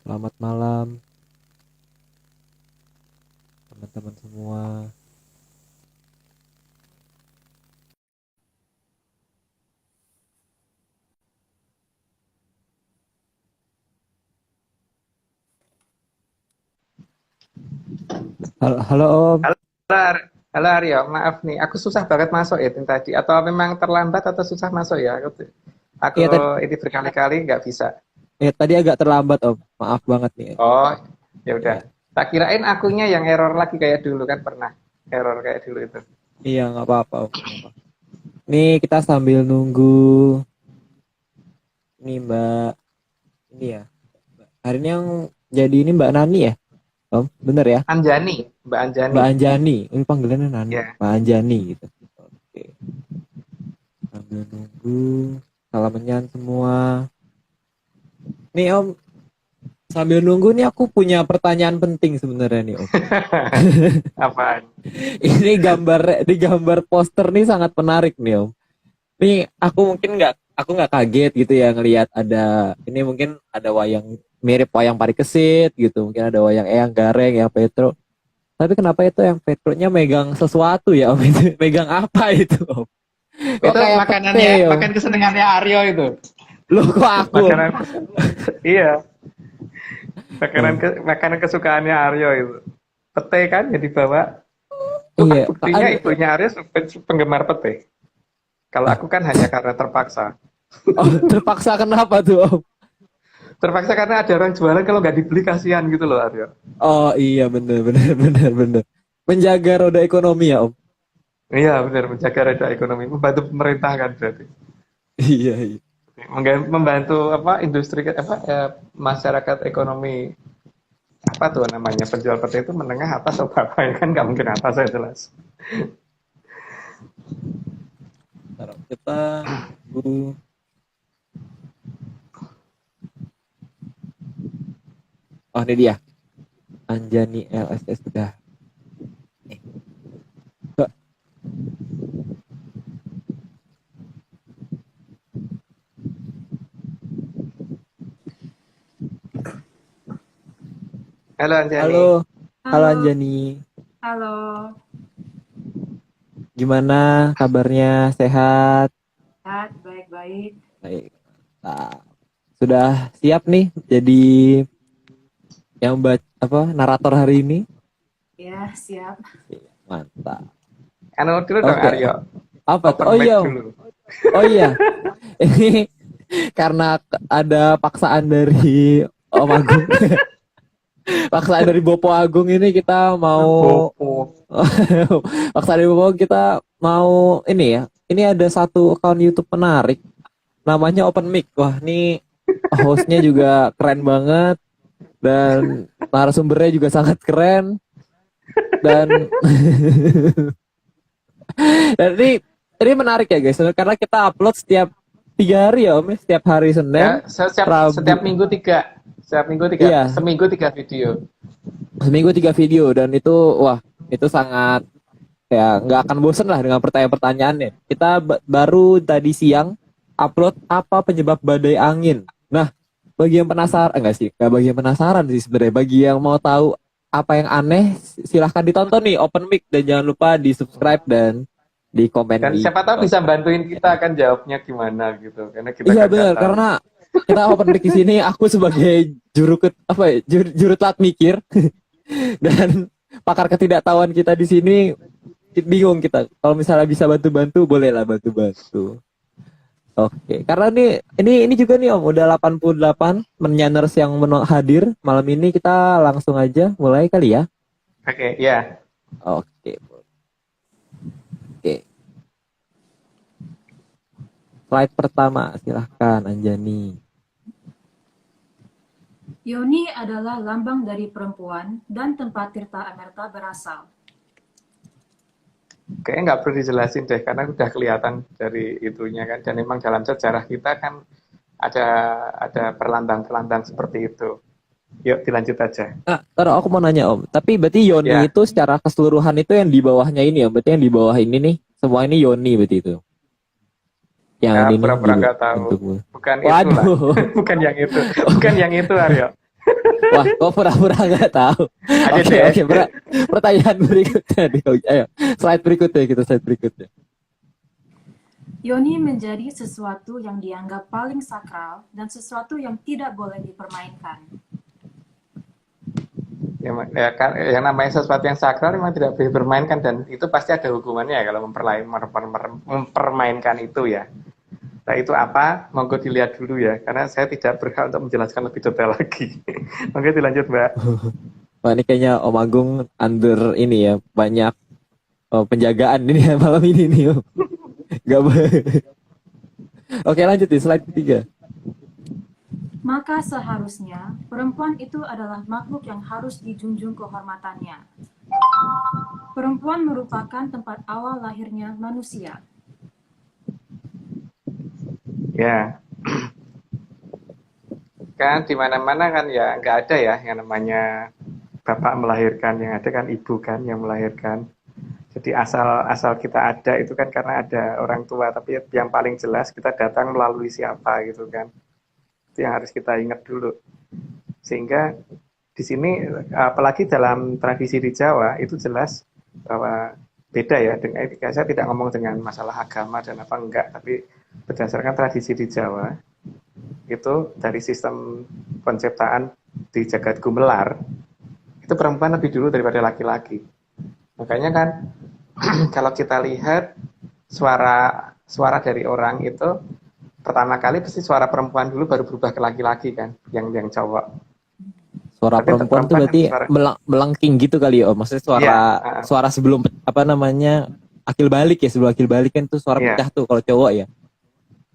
Selamat malam teman-teman semua. Halo, halo Om. Halo, halo Aryo, maaf nih, aku susah banget masuk ya ini tadi. Atau memang terlambat atau susah masuk ya? Aku Iya tadi, ini berkali-kali nggak bisa. tadi agak terlambat Om. Maaf banget nih. Oh, ya udah. Iya, Tak kirain akunya yang error lagi kayak dulu kan pernah error kayak dulu itu. iya nggak apa-apa Om. Nggak apa. Nih kita sambil nunggu nih Mbak ini ya. Hari ini yang jadi ini Mbak Nani ya Om. Bener ya? Anjani, Mbak Anjani. Mbak Anjani. Ini panggilannya Nani. Ya. Mbak Anjani gitu. Oke. Sambil nunggu. Salamenyan semua. Nih Om, sambil nunggu nih aku punya pertanyaan penting sebenarnya nih Om. Apaan? Ini gambar poster nih sangat menarik nih Om. Nih aku nggak kaget gitu ya ngelihat ada ini mungkin ada wayang mirip wayang Parikesit gitu, mungkin ada wayang Eyang Gareng, Eyang Petro. Tapi kenapa itu yang Petronya megang sesuatu ya Om itu? Megang apa itu Om? Kok Itu kayak pete makanannya, Om? makan kesenangannya Aryo itu. Loh kok aku Om? Makanan, iya, Oh, makanan kesukaannya Aryo itu. Pete kan jadi bawa. Wah, iya, buktinya ibunya Aryo penggemar pete. Kalau aku kan hanya karena terpaksa. oh, terpaksa kenapa tuh Om? Terpaksa karena ada orang jualan kalau nggak dibeli kasihan gitu loh Aryo. Oh iya bener bener bener bener. Menjaga roda ekonomi ya Om. Iya benar menjaga roda ekonomi, membantu pemerintah kan berarti. Iya iya. Membantu apa industri apa masyarakat ekonomi apa tuh namanya penjual pete itu menengah atas atau apa ya kan nggak mungkin atas saya jelas. Sekarang kita tunggu. Oh ini dia. Anjani LSS sudah. Eh, Mbak. Halo Anjani. Halo, halo Halo, Anjani. halo. Gimana kabarnya? Sehat? Sehat, baik-baik. Baik. Nah, sudah siap nih jadi yang apa narator hari ini? Ya, siap. Iya, mantap. Anu dulu dong Oke. Aryo, Apa tuh? open Oh mic iya, Om. dulu. Oh iya. Ini karena ada paksaan dari Om Agung. Paksaan dari Bopo Agung ini kita mau Bopo. paksaan dari Bopo kita mau ini ya. Ini ada satu akun YouTube menarik namanya Open Mic. Wah, ini hostnya juga keren banget dan narasumbernya juga sangat keren dan dan ini menarik ya guys karena kita upload setiap 3 hari ya Om ya. Setiap hari Senin, Ya, setiap Rabu. minggu tiga. Setiap minggu tiga, Iya, seminggu 3 video. seminggu 3 video dan itu wah itu sangat ya nggak akan bosen lah dengan pertanyaan-pertanyaannya. Kita baru tadi siang upload apa penyebab badai angin. Nah, bagi yang penasaran, enggak sih, nggak bagi yang penasaran sih sebenarnya. Bagi yang mau tahu apa yang aneh, silahkan ditonton nih Open Mic dan jangan lupa di subscribe dan di komen Dan di siapa tahu bisa bantuin kita kan jawabnya gimana gitu, karena kita Iya kan nggak benar tahu. karena kita Open Mic di sini aku sebagai apa ya, juru telat mikir dan pakar ketidaktahuan kita di sini bingung kita. Kalau misalnya bisa bantu-bantu, bolehlah bantu-bantu. Oke, karena ini juga nih Om, udah 88 menyaners yang hadir malam ini kita langsung aja mulai kali ya. Oke, ya. Oke. Oke. Slide pertama, silahkan Anjani. Yoni adalah lambang dari perempuan dan tempat Tirta Amerta berasal. Kayaknya nggak perlu dijelasin deh, karena udah kelihatan dari itunya kan. Dan memang dalam sejarah kita kan ada ada perlambang-perlambang seperti itu. Yuk dilanjut aja. Nah, taruh aku mau nanya Om. Tapi berarti Yoni Ya, itu secara keseluruhan itu yang di bawahnya ini ya. Berarti yang di bawah ini nih, semua ini Yoni berarti itu. Yang ya ini nih pura-pura nggak tahu. bentuknya. Bukan itulah. Waduh. Bukan yang itu. Bukan yang itu Aryo. Wah, kok pura-pura nggak tahu. Ayo Oke, deh. oke. Pertanyaan berikutnya nih. Ayo, slide berikutnya kita slide berikutnya. Yoni menjadi sesuatu yang dianggap paling sakral dan sesuatu yang tidak boleh dipermainkan. Yang namanya sesuatu yang sakral memang tidak boleh dipermainkan dan itu pasti ada hukumannya ya kalau mempermainkan itu ya. Nah itu apa? Monggo dilihat dulu ya, karena saya tidak berhak untuk menjelaskan lebih detail lagi. Monggo dilanjut Mbak. Wah, ini kayaknya Om Agung under ini ya, banyak penjagaan ini ya malam ini nih. Om. Gak boleh. Oke, lanjut di slide ketiga. Maka seharusnya perempuan itu adalah makhluk yang harus dijunjung kehormatannya. Perempuan merupakan tempat awal lahirnya manusia. Ya, kan di mana-mana kan ya nggak ada ya yang namanya bapak melahirkan, yang ada kan ibu kan yang melahirkan. Jadi asal kita ada itu kan karena ada orang tua, tapi yang paling jelas kita datang melalui siapa gitu kan. Itu yang harus kita ingat dulu. Sehingga di sini apalagi dalam tradisi di Jawa itu jelas bahwa beda ya dengan saya tidak ngomong dengan masalah agama dan apa enggak, tapi berdasarkan tradisi di Jawa itu dari sistem penciptaan di jagat gumelar itu perempuan lebih dulu daripada laki-laki. Makanya kan kalau kita lihat suara dari orang itu pertama kali pasti suara perempuan dulu baru berubah ke laki-laki kan, yang cowok. Suara Tapi perempuan tuh berarti melengking gitu kali ya, Om. Maksudnya suara sebelum apa namanya akil balik ya, sebelum akil balik kan tuh suara pecah tuh kalau cowok ya.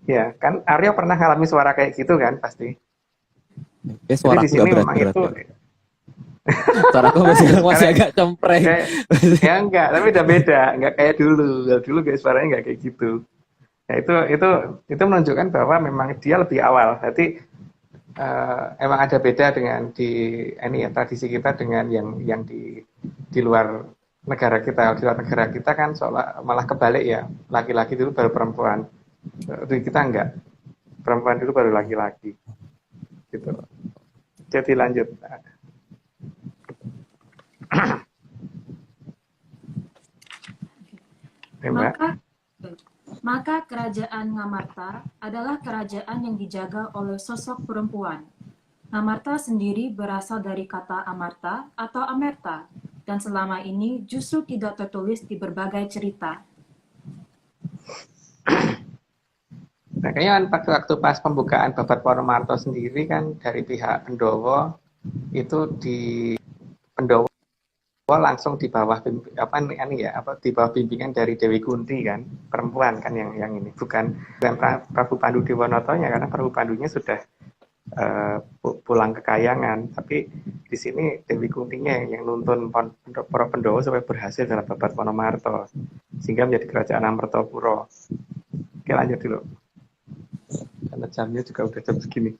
Ya, kan Aryo pernah ngalami suara kayak gitu kan pasti. Suara di sini memang itu suara aku masih agak cempreng. Ya enggak, tapi udah beda, enggak kayak dulu. Dulu kayak suaranya enggak kayak gitu. Ya itu menunjukkan bahwa memang dia lebih awal. Berarti emang ada beda dengan di ini ya tradisi kita dengan yang di luar negara kita. Di luar negara kita kan seolah malah kebalik ya, laki-laki dulu baru perempuan. Di kita enggak, perempuan dulu baru laki-laki. Gitu. Jadi lanjut. Maka kerajaan Ngamarta adalah kerajaan yang dijaga oleh sosok perempuan. Ngamarta sendiri berasal dari kata Amarta atau Amerta, dan selama ini justru tidak tertulis di berbagai cerita. Nah, kayaknya waktu pas pembukaan Babat Ponomarto sendiri kan dari pihak Pendowo itu di Pendowo langsung di bawah di bawah bimbingan dari Dewi Kunti kan, perempuan kan yang ini, bukan Prabu Pandu Dewonotonya, karena Prabu Pandunya sudah pulang ke Kayangan, tapi di sini Dewi Kuntinya yang nuntun para Pendowo supaya berhasil dalam Babat Ponomarto sehingga menjadi kerajaan Amertapura. Oke, lanjut dulu. Karena jamnya juga udah jam segini.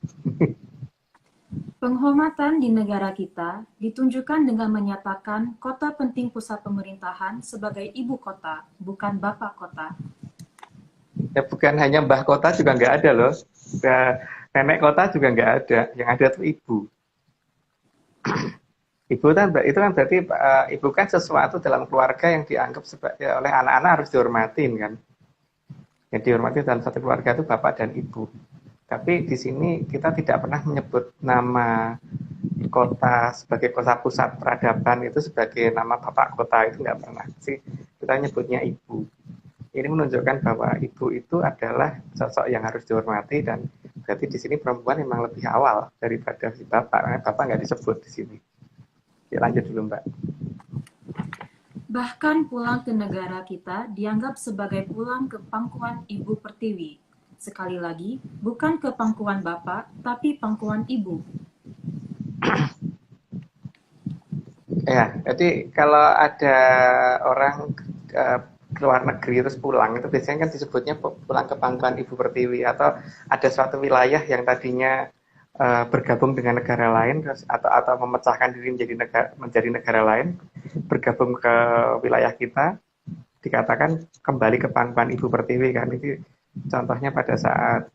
Penghormatan di negara kita ditunjukkan dengan menyatakan kota penting pusat pemerintahan sebagai ibu kota, bukan bapak kota. Ya bukan hanya mbah kota juga nggak ada loh. Nenek kota juga nggak ada. Yang ada tuh ibu. Ibu kan itu kan berarti ibu kan sesuatu dalam keluarga yang dianggap oleh anak-anak harus dihormatin kan. Yang dihormati dalam satu keluarga itu bapak dan ibu. Tapi di sini kita tidak pernah menyebut nama kota sebagai kota pusat peradaban itu sebagai nama bapak kota, itu nggak pernah sih. Kita nyebutnya ibu. Ini menunjukkan bahwa ibu itu adalah sosok yang harus dihormati dan berarti di sini perempuan memang lebih awal daripada si bapak. Karena bapak nggak disebut di sini. Ya, lanjut dulu Mbak. Bahkan pulang ke negara kita dianggap sebagai pulang ke pangkuan Ibu Pertiwi. Sekali lagi, bukan ke pangkuan Bapak, tapi pangkuan Ibu. Ya, jadi kalau ada orang ke luar negeri terus pulang, itu biasanya kan disebutnya pulang ke pangkuan Ibu Pertiwi, atau ada suatu wilayah yang tadinya bergabung dengan negara lain atau memecahkan diri menjadi negara lain, bergabung ke wilayah kita, dikatakan kembali ke pangkuan Ibu Pertiwi kan. Itu contohnya pada saat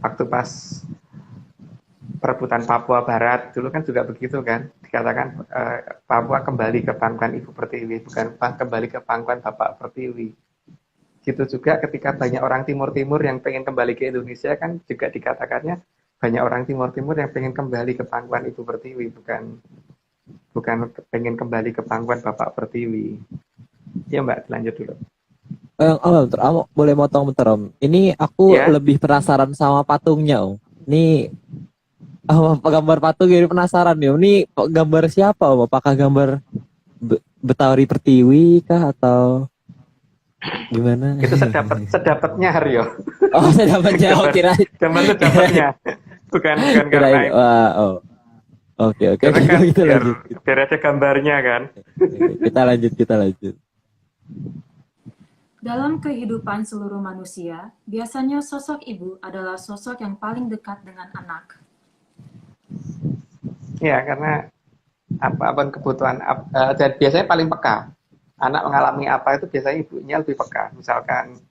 waktu pas perebutan Papua Barat dulu kan juga begitu kan, dikatakan Papua kembali ke pangkuan Ibu Pertiwi, bukan kembali ke pangkuan Bapak Pertiwi. Gitu juga ketika banyak orang Timur-Timur yang pengen kembali ke Indonesia kan juga dikatakannya banyak orang Timur-Timur yang pengen kembali ke pangkuan Ibu Pertiwi, bukan bukan pengen kembali ke pangkuan Bapak Pertiwi. Ya Mbak, lanjut dulu. Bentar, boleh motong bentar Om. Ini aku Ya, lebih penasaran sama patungnya Om. Ini gambar patung ini penasaran nih Om. Ini gambar siapa Om? Apakah gambar Betawi Pertiwi kah atau gimana? itu sedapatnya Haryo. Oh, saya dapat jawab gambar kira gambar sedapatnya. Bukan karena kirain. itu. Wah, oh. Oke, Karena kan kita biar lanjut. biar ada gambarnya kan. Kita lanjut. Dalam kehidupan seluruh manusia, biasanya sosok ibu adalah sosok yang paling dekat dengan anak. Ya, karena apapun kebutuhan dan biasanya paling peka. Anak mengalami apa itu biasanya ibunya lebih peka. Misalkan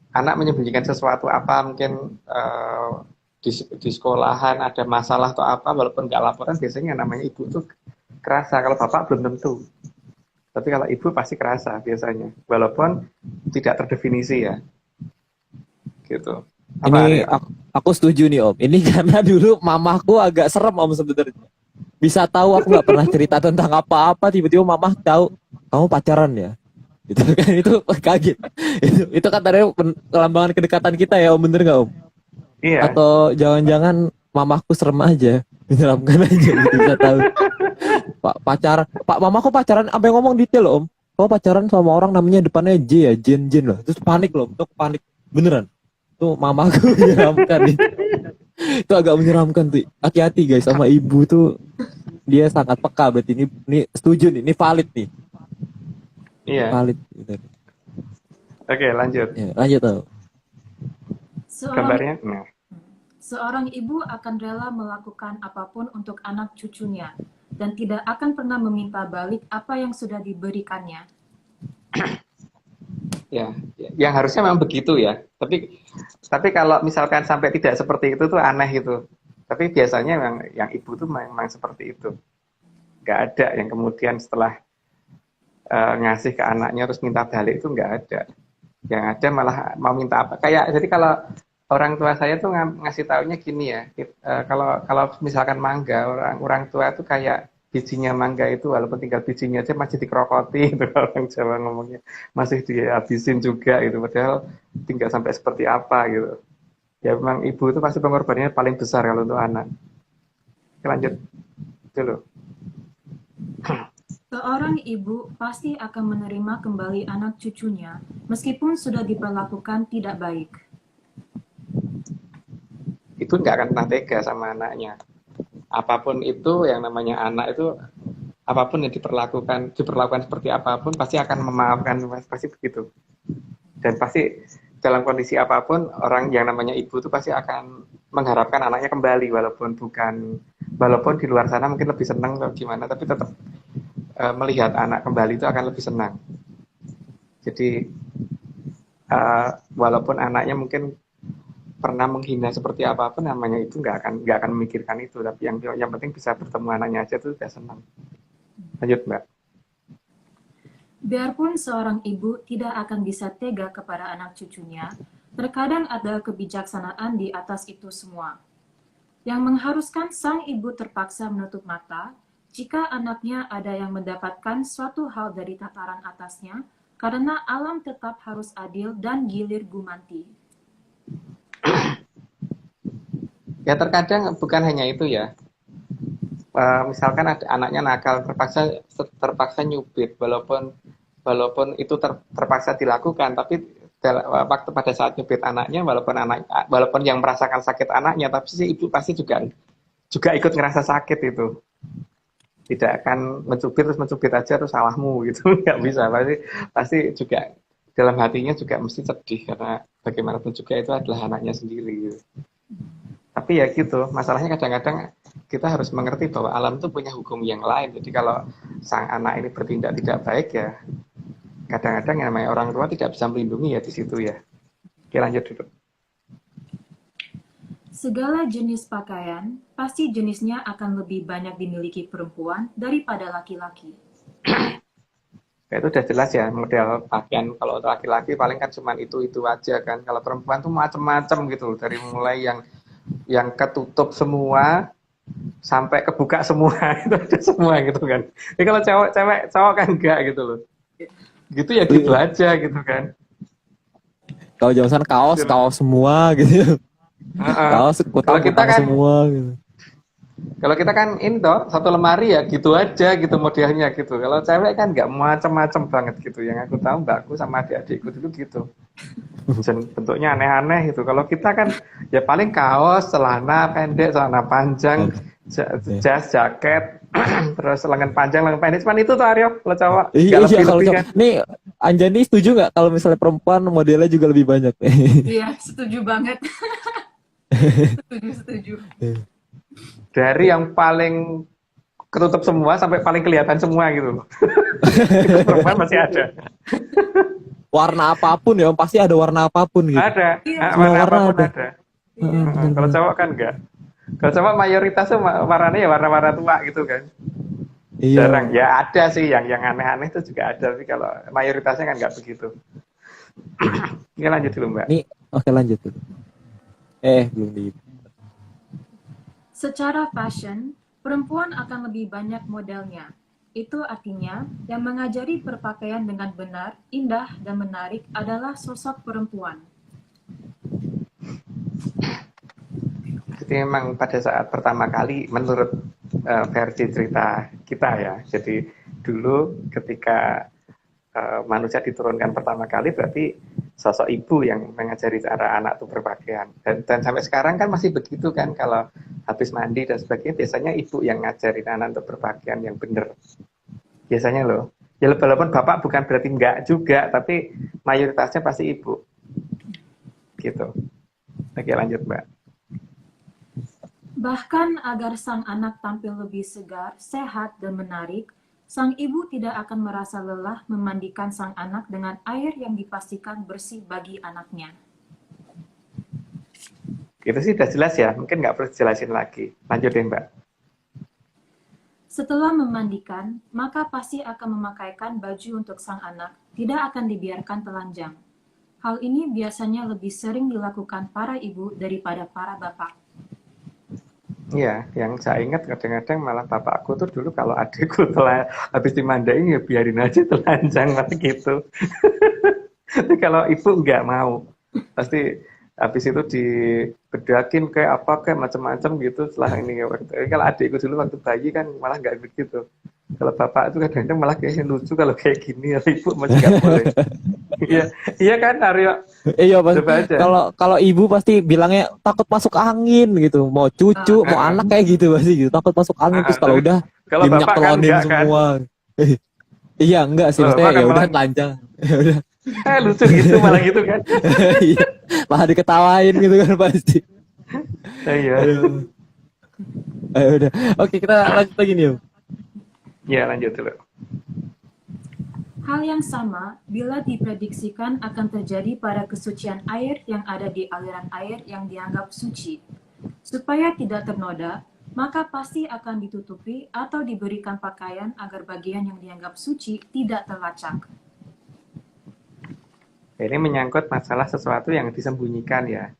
anak menyembunyikan sesuatu apa, mungkin di sekolahan ada masalah atau apa, walaupun nggak laporan, biasanya yang namanya ibu tuh kerasa. Kalau bapak belum tentu, tapi kalau ibu pasti kerasa biasanya, walaupun tidak terdefinisi ya, gitu. Apa Ini Aryo? aku setuju nih Om. Ini karena dulu mamaku agak serem Om sebenarnya. Bisa tahu aku nggak pernah cerita tentang apa-apa, tiba-tiba mama tahu kamu pacaran ya. Itu kan itu kaget. Itu kan tadi kelambangan kedekatan kita ya Om, bener nggak Om? Iya, Atau jangan-jangan mamaku serem aja, menyeramkan aja gitu bisa tahu. Pak mamaku pacaran sampai ngomong detail loh Om. Kau pacaran sama orang namanya depannya J ya, Jen loh. Terus panik loh, tuh panik beneran. Tuh mamaku menyeramkan nih. Itu agak menyeramkan tuh. Hati-hati guys sama ibu tuh, dia sangat peka berarti ini setuju nih, ini valid nih. iya. Valid gitu. Oke, lanjut. Ya, lanjut tuh. Seorang, Gambarnya, nah, seorang ibu akan rela melakukan apapun untuk anak cucunya dan tidak akan pernah meminta balik apa yang sudah diberikannya. ya, yang harusnya memang begitu ya. Tapi kalau misalkan sampai tidak seperti itu tuh aneh gitu. Tapi biasanya memang yang ibu tuh memang seperti itu. Nggak ada yang kemudian setelah ngasih ke anaknya terus minta balik, itu nggak ada. Yang ada malah mau minta apa. Kayak jadi kalau orang tua saya tuh ngasih taunya gini ya. Kalau misalkan mangga, orang tua tuh kayak bijinya mangga itu walaupun tinggal bijinya aja masih dikerokoti itu orang Jawa ngomongnya, masih dihabisin juga gitu, padahal tinggal sampai seperti apa gitu. Ya memang ibu itu pasti pengorbanannya paling besar kalau untuk anak. Oke, lanjut dulu. Seorang ibu pasti akan menerima kembali anak cucunya meskipun sudah diperlakukan tidak baik. Ibu nggak akan pernah tega sama anaknya. Apapun itu yang namanya anak itu, apapun yang diperlakukan seperti apapun pasti akan memaafkan, pasti begitu. Dan pasti dalam kondisi apapun orang yang namanya ibu itu pasti akan mengharapkan anaknya kembali, walaupun di luar sana mungkin lebih senang atau gimana, tapi tetap melihat anak kembali itu akan lebih senang. Jadi walaupun anaknya mungkin pernah menghina seperti apapun, namanya itu nggak akan memikirkan itu, tapi yang penting bisa bertemu anaknya aja tuh udah senang. Lanjut Mbak. Biarpun seorang ibu tidak akan bisa tega kepada anak cucunya, terkadang ada kebijaksanaan di atas itu semua, yang mengharuskan sang ibu terpaksa menutup mata jika anaknya ada yang mendapatkan suatu hal dari tataran atasnya, karena alam tetap harus adil dan gilir gumanti. Ya terkadang bukan hanya itu ya. Misalkan ada anaknya nakal, terpaksa nyubit, walaupun itu terpaksa dilakukan, tapi waktu pada saat nyubit anaknya, walaupun yang merasakan sakit anaknya, tapi si ibu pasti juga ikut ngerasa sakit itu. Tidak akan mencubit aja terus salahmu gitu, nggak bisa. Pasti juga dalam hatinya juga mesti sedih, karena bagaimanapun juga itu adalah anaknya sendiri gitu. Tapi ya gitu, masalahnya kadang-kadang kita harus mengerti bahwa alam itu punya hukum yang lain. Jadi kalau sang anak ini bertindak tidak baik ya, kadang-kadang yang namanya orang tua tidak bisa melindungi ya di situ ya. Oke, lanjut dulu. Segala jenis pakaian, pasti jenisnya akan lebih banyak dimiliki perempuan daripada laki-laki. Ya, itu udah jelas ya model pakaian. Kalau untuk laki-laki paling kan cuman itu aja kan. Kalau perempuan tuh macem-macem gitu, dari mulai yang ketutup semua sampai kebuka semua itu ada semua gitu kan. Jadi kalau cewek cowok kan enggak gitu loh. Gitu ya gitu aja gitu kan. Kalau zaman sekarang kaos Gitu loh. kaos semua gitu. Heeh. Kaos Kalau kita kutang kan semua gitu. Kalau kita kan ini toh satu lemari ya gitu aja gitu modelnya gitu. Kalau cewek kan nggak macam-macam banget gitu. Yang aku tahu mbakku sama adik-adikku dulu gitu. Bentuknya aneh-aneh gitu. Kalau kita kan ya paling kaos, celana pendek, celana panjang, jas, jaket, terus lengan panjang, lengan pendek. Cuman itu tuh Aryo, kalau cowok Iya, nggak iya kalau lebih-lebih cowok. kan. Nih Anjani setuju nggak kalau misalnya perempuan modelnya juga lebih banyak? Iya, setuju banget. Setuju. Dari yang paling ketutup semua sampai paling kelihatan semua gitu loh. Itu perempuan masih ada. Warna apapun ya, pasti ada warna apapun gitu. Ada, Iya. Semua warna warna apapun ada. ada. Iya. Kalau cowok kan enggak. Kalau cowok mayoritasnya warnanya ya warna-warna tua gitu kan. Iya. Jarang. Ya ada sih yang aneh-aneh itu juga ada, tapi kalau mayoritasnya kan nggak begitu. Ini lanjut dulu Mbak. Nih, oke lanjut tuh. Belum di. Secara fashion, perempuan akan lebih banyak modelnya. Itu artinya, yang mengajari berpakaian dengan benar, indah, dan menarik adalah sosok perempuan. Jadi memang pada saat pertama kali menurut versi cerita kita ya. Jadi dulu ketika manusia diturunkan pertama kali berarti sosok ibu yang mengajari cara anak itu berpakaian. Dan sampai sekarang kan masih begitu kan, kalau habis mandi dan sebagainya biasanya ibu yang ngajarin anak untuk berpakaian yang benar. Biasanya loh. Ya walaupun bapak bukan berarti enggak juga, tapi mayoritasnya pasti ibu. Gitu. Oke lanjut Mbak. Bahkan agar sang anak tampil lebih segar, sehat, dan menarik, sang ibu tidak akan merasa lelah memandikan sang anak dengan air yang dipastikan bersih bagi anaknya. Itu sih udah jelas ya, mungkin nggak perlu jelasin lagi. Lanjut deh Mbak. Setelah memandikan, maka pasti akan memakaikan baju untuk sang anak, tidak akan dibiarkan telanjang. Hal ini biasanya lebih sering dilakukan para ibu daripada para bapak. Iya, yang saya ingat kadang-kadang malah bapakku tuh dulu kalau adikku telah habis dimandain ya biarin aja telanjang malah gitu. Tapi kalau ibu nggak mau, pasti habis itu dibedakin kayak apa kayak macam-macam gitu setelah ini. Kalau adikku dulu waktu bayi kan malah nggak begitu. Kalau bapak itu kadang-kadang malah kayaknya lucu kalau kayak gini, ya ibu masih nggak boleh. Iya, iya kan Aryo? Iya pasti. Coba aja. Kalau ibu pasti bilangnya takut masuk angin gitu. Mau cucu, mau anak kayak gitu pasti gitu. Takut masuk angin terus kalau udah kalau diminyak bapak kan telonin enggak kan? semua. Iya enggak sih, Loh, maksudnya bapak kan ya udah malah- telanjang. Ya udah. lucu gitu malah gitu kan? Iya. Malah diketawain gitu kan pasti. Iya. Aduh. Ayo udah. Oke, kita lanjut lagi nih. Om. Ya lanjut dulu. Hal yang sama bila diprediksikan akan terjadi pada kesucian air yang ada di aliran air yang dianggap suci. Supaya tidak ternoda, maka pasti akan ditutupi atau diberikan pakaian agar bagian yang dianggap suci tidak terlacak. Ini menyangkut masalah sesuatu yang disembunyikan ya.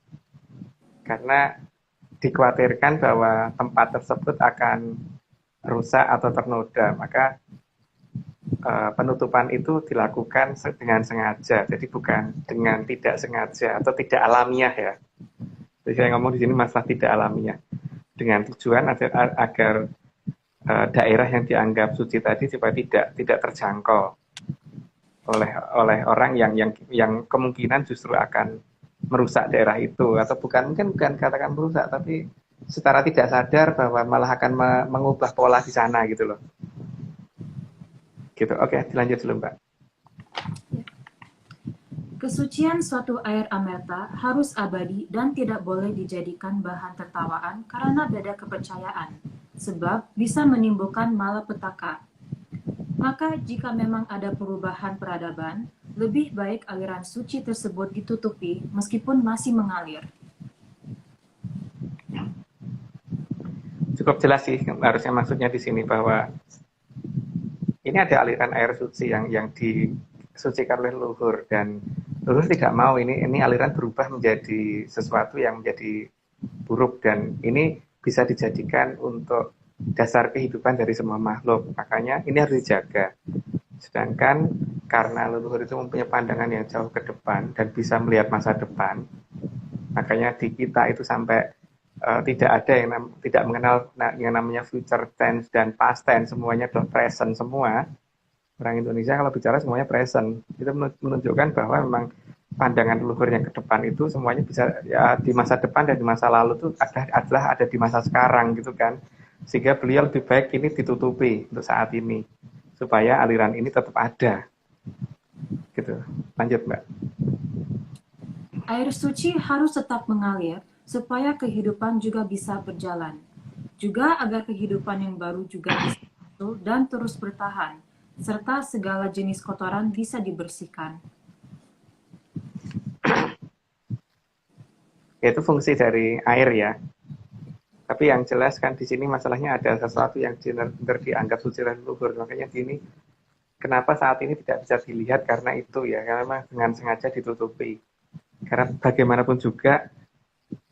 Karena dikhawatirkan bahwa tempat tersebut akan rusak atau ternoda, maka penutupan itu dilakukan dengan sengaja, jadi bukan dengan tidak sengaja atau tidak alamiah ya. Jadi saya ngomong di sini masalah tidak alamiah, dengan tujuan agar daerah yang dianggap suci tadi supaya tidak terjangkau oleh orang yang kemungkinan justru akan merusak daerah itu, atau bukan katakan merusak, tapi secara tidak sadar bahwa malah akan mengubah pola di sana gitu loh. Gitu. Oke, dilanjut dulu Mbak. Kesucian suatu air amerta harus abadi dan tidak boleh dijadikan bahan tertawaan karena beda kepercayaan, sebab bisa menimbulkan malapetaka. Maka jika memang ada perubahan peradaban, lebih baik aliran suci tersebut ditutupi meskipun masih mengalir. cukup jelas sih harusnya maksudnya di sini bahwa ini ada aliran air suci yang disucikan oleh leluhur, dan leluhur tidak mau ini aliran berubah menjadi sesuatu yang menjadi buruk, dan ini bisa dijadikan untuk dasar kehidupan dari semua makhluk. Makanya ini harus dijaga. Sedangkan karena leluhur itu mempunyai pandangan yang jauh ke depan dan bisa melihat masa depan, makanya di kita itu sampai tidak ada yang tidak mengenal yang namanya future tense dan past tense, semuanya adalah present semua. Orang Indonesia kalau bicara semuanya present, itu menunjukkan bahwa memang pandangan leluhur yang ke depan itu semuanya bisa ya, di masa depan dan di masa lalu itu adalah ada di masa sekarang gitu kan. Sehingga beliau lebih baik ini ditutupi untuk saat ini supaya aliran ini tetap ada. Gitu. Lanjut, Mbak. Air suci harus tetap mengalir supaya kehidupan juga bisa berjalan. Juga agar kehidupan yang baru juga bisa muncul dan terus bertahan, serta segala jenis kotoran bisa dibersihkan. Itu fungsi dari air ya. Tapi yang jelas kan di sini masalahnya ada sesuatu yang benar-benar dianggap suci dan luhur. Makanya ini kenapa saat ini tidak bisa dilihat karena itu ya, karena memang dengan sengaja ditutupi. Karena bagaimanapun juga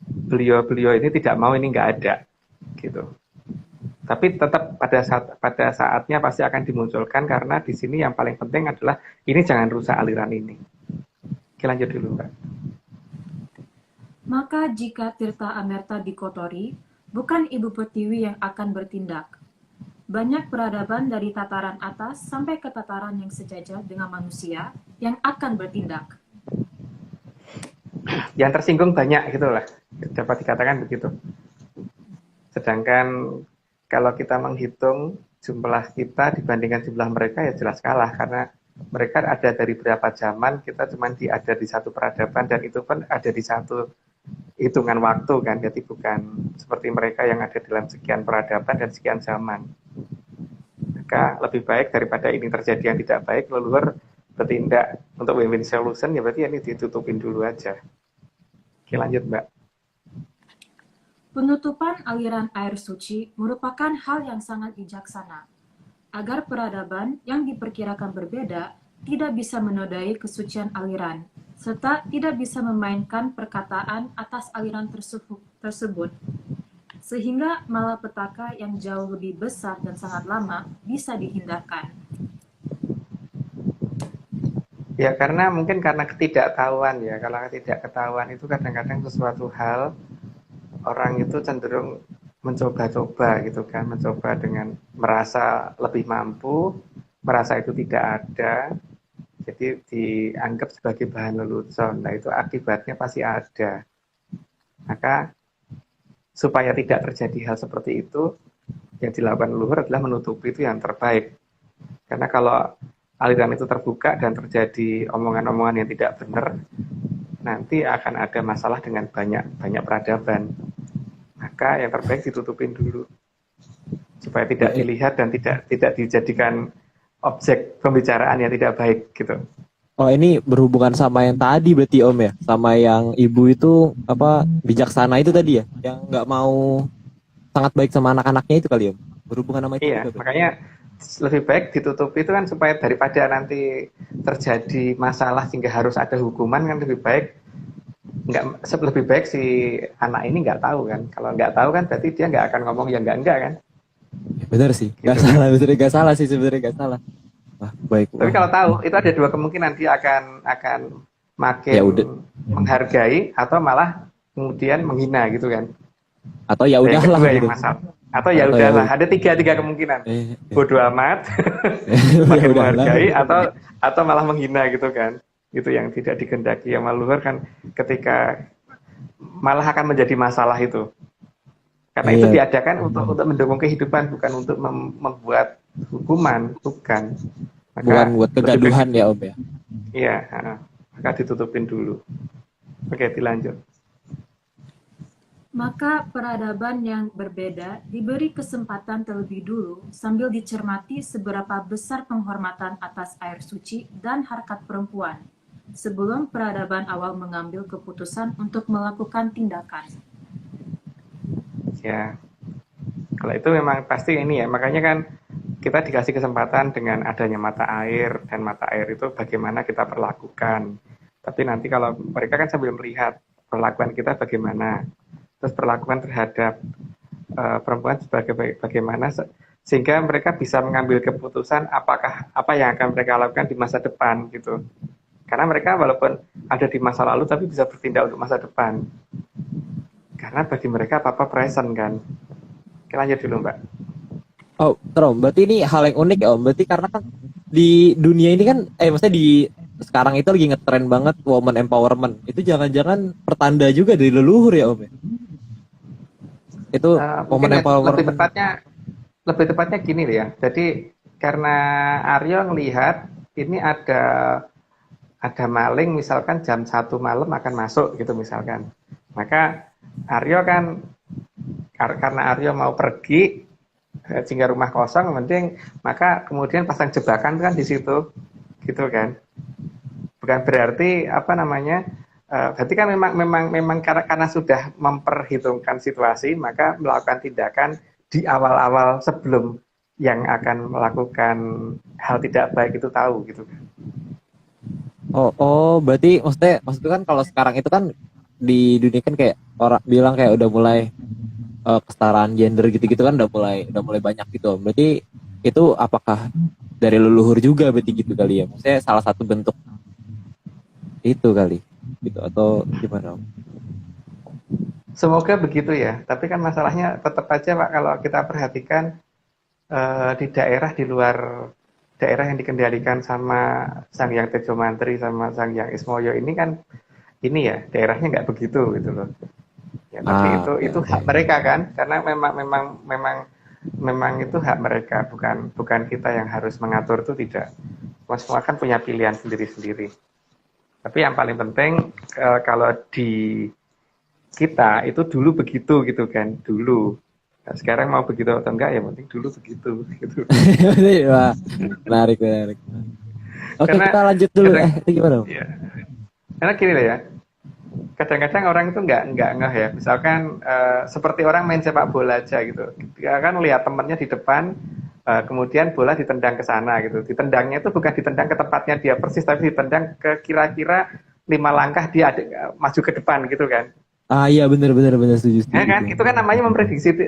beliau ini tidak mau ini nggak ada, gitu. Tapi tetap pada saatnya pasti akan dimunculkan karena di sini yang paling penting adalah ini jangan rusak aliran ini. Oke, lanjut dulu, Mbak. Maka jika Tirta Amerta dikotori, bukan Ibu Pertiwi yang akan bertindak. Banyak peradaban dari tataran atas sampai ke tataran yang sejajar dengan manusia yang akan bertindak. Yang tersinggung banyak gitulah, dapat dikatakan begitu. Sedangkan kalau kita menghitung jumlah kita dibandingkan jumlah mereka ya jelas kalah, karena mereka ada dari berapa zaman, kita cuma ada di satu peradaban, dan itu pun ada di satu hitungan waktu kan, jadi bukan seperti mereka yang ada dalam sekian peradaban dan sekian zaman. Maka lebih baik daripada ini terjadi yang tidak baik, leluhur bertindak untuk win-win solution, ya berarti ini ditutupin dulu aja. Oke, lanjut, Mbak. Penutupan aliran air suci merupakan hal yang sangat bijaksana, agar peradaban yang diperkirakan berbeda tidak bisa menodai kesucian aliran, serta tidak bisa memainkan perkataan atas aliran tersebut, sehingga malapetaka yang jauh lebih besar dan sangat lama bisa dihindarkan. Ya, karena mungkin karena ketidaktahuan ya. Kalau ketidaktahuan itu kadang-kadang sesuatu hal orang itu cenderung mencoba-coba gitu kan, mencoba dengan merasa lebih mampu, merasa itu tidak ada, jadi dianggap sebagai bahan lelucon. Nah, itu akibatnya pasti ada. Maka supaya tidak terjadi hal seperti itu, yang dilakukan leluhur adalah menutupi itu yang terbaik. Karena kalau aliran itu terbuka dan terjadi omongan-omongan yang tidak benar, nanti akan ada masalah dengan banyak peradaban. Maka yang terbaik ditutupin dulu supaya tidak dilihat dan tidak dijadikan objek pembicaraan yang tidak baik gitu. Oh, ini berhubungan sama yang tadi berarti Om ya, sama yang ibu itu apa bijaksana itu tadi ya, yang nggak mau sangat baik sama anak-anaknya itu kali Om. Berhubungan sama itu Iya, juga, makanya lebih baik ditutupi itu kan supaya daripada nanti terjadi masalah sehingga harus ada hukuman, kan lebih baik lebih baik si anak ini nggak tahu kan. Kalau nggak tahu kan berarti dia nggak akan ngomong yang enggak kan. Bener sih, nggak Gitu. salah, bener nggak salah sih sebenarnya nggak salah. Wah, baik. Tapi kalau tahu itu ada dua kemungkinan, dia akan makin Ya udah. menghargai atau malah kemudian menghina gitu kan. Atau ya Yang udahlah kedua gitu. yang masalah. Atau ya Atau udahlah, ya- ada tiga kemungkinan. Bodoh amat, Ya makin udahlah. menghargai atau malah menghina gitu kan. Itu yang tidak dikehendaki. Yang leluhur kan ketika malah akan menjadi masalah itu. Karena itu Iya. diadakan untuk mendukung kehidupan, bukan untuk membuat hukuman, bukan. Maka Bukan buat lebih kegaduhan baik- ya Om ya. Iya, maka ditutupin dulu. Oke, dilanjut. Maka peradaban yang berbeda diberi kesempatan terlebih dulu sambil dicermati seberapa besar penghormatan atas air suci dan harkat perempuan, sebelum peradaban awal mengambil keputusan untuk melakukan tindakan. Ya, Kalau itu memang pasti ini ya, makanya kan kita dikasih kesempatan dengan adanya mata air, dan mata air itu bagaimana kita perlakukan. Tapi nanti kalau mereka kan sambil melihat perlakuan kita bagaimana, terus perlakuan terhadap perempuan sebagai bagaimana, sehingga mereka bisa mengambil keputusan apakah apa yang akan mereka lakukan di masa depan gitu. Karena mereka walaupun ada di masa lalu tapi bisa bertindak untuk masa depan. Karena bagi mereka apa-apa present kan. Oke, lanjut dulu Mbak. Oh, terus berarti ini hal yang unik ya Om. Berarti karena kan di dunia ini kan, maksudnya di sekarang itu lagi ngetren banget woman empowerment. Itu jangan-jangan pertanda juga dari leluhur ya Om ya? Itu Mungkin woman ya, empowerment. lebih tepatnya gini ya. Jadi karena Aryo ngelihat ini ada maling misalkan jam 1 malam akan masuk gitu misalkan. Maka Aryo kan karena Aryo mau pergi sehingga rumah kosong, mending maka kemudian pasang jebakan kan di situ, gitu kan. Bukan berarti apa namanya, berarti kan memang karena sudah memperhitungkan situasi, maka melakukan tindakan di awal-awal sebelum yang akan melakukan hal tidak baik itu tahu, gitu kan. Berarti maksudnya kan kalau sekarang itu kan di dunia kan kayak orang bilang kayak udah mulai kesetaraan gender gitu-gitu kan udah mulai banyak gitu. Berarti itu apakah dari leluhur juga berarti gitu kali ya? Maksudnya salah satu bentuk itu kali gitu atau gimana Om? Semoga begitu ya. Tapi kan masalahnya tetap aja Pak, kalau kita perhatikan di daerah di luar daerah yang dikendalikan sama Sang Hyang Tejo Mantri sama Sang Hyang Ismoyo ini kan, ini ya daerahnya nggak begitu gitu loh. Ya, tapi itu Oke. hak mereka kan, karena memang itu hak mereka, bukan kita yang harus mengatur, itu tidak. Semua kan punya pilihan sendiri-sendiri. Tapi yang paling penting kalau di kita itu dulu begitu gitu kan, dulu. Nah, sekarang mau begitu atau enggak ya penting dulu begitu gitu. Wah, menarik. Oke, Karena kita lanjut dulu. kadang Itu gimana Om? ya, karena gini lah ya. Kadang-kadang orang itu nggak ngeh ya. Misalkan seperti orang main sepak bola aja gitu. Dia kan lihat temennya di depan, kemudian bola ditendang ke sana gitu. Ditendangnya itu bukan ditendang ke tempatnya dia persis, tapi ditendang ke kira-kira 5 langkah dia maju ke depan gitu kan. Iya benar setuju Ya setuju. kan, itu kan namanya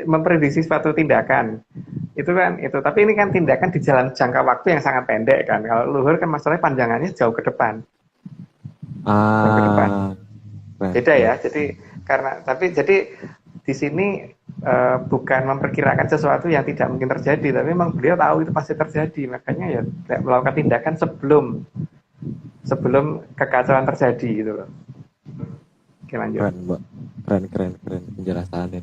memprediksi suatu tindakan. Itu kan itu. Tapi ini kan tindakan di jalan jangka waktu yang sangat pendek kan. Kalau luhur kan masalahnya panjangannya jauh ke depan, jauh ke depan. Ah, Beda keren. ya. Jadi di sini bukan memperkirakan sesuatu yang tidak mungkin terjadi, tapi memang beliau tahu itu pasti terjadi. Makanya ya melakukan tindakan sebelum kekacauan terjadi gitu loh. Oke, lanjut. Keren, Mbak. Keren penjelasannya.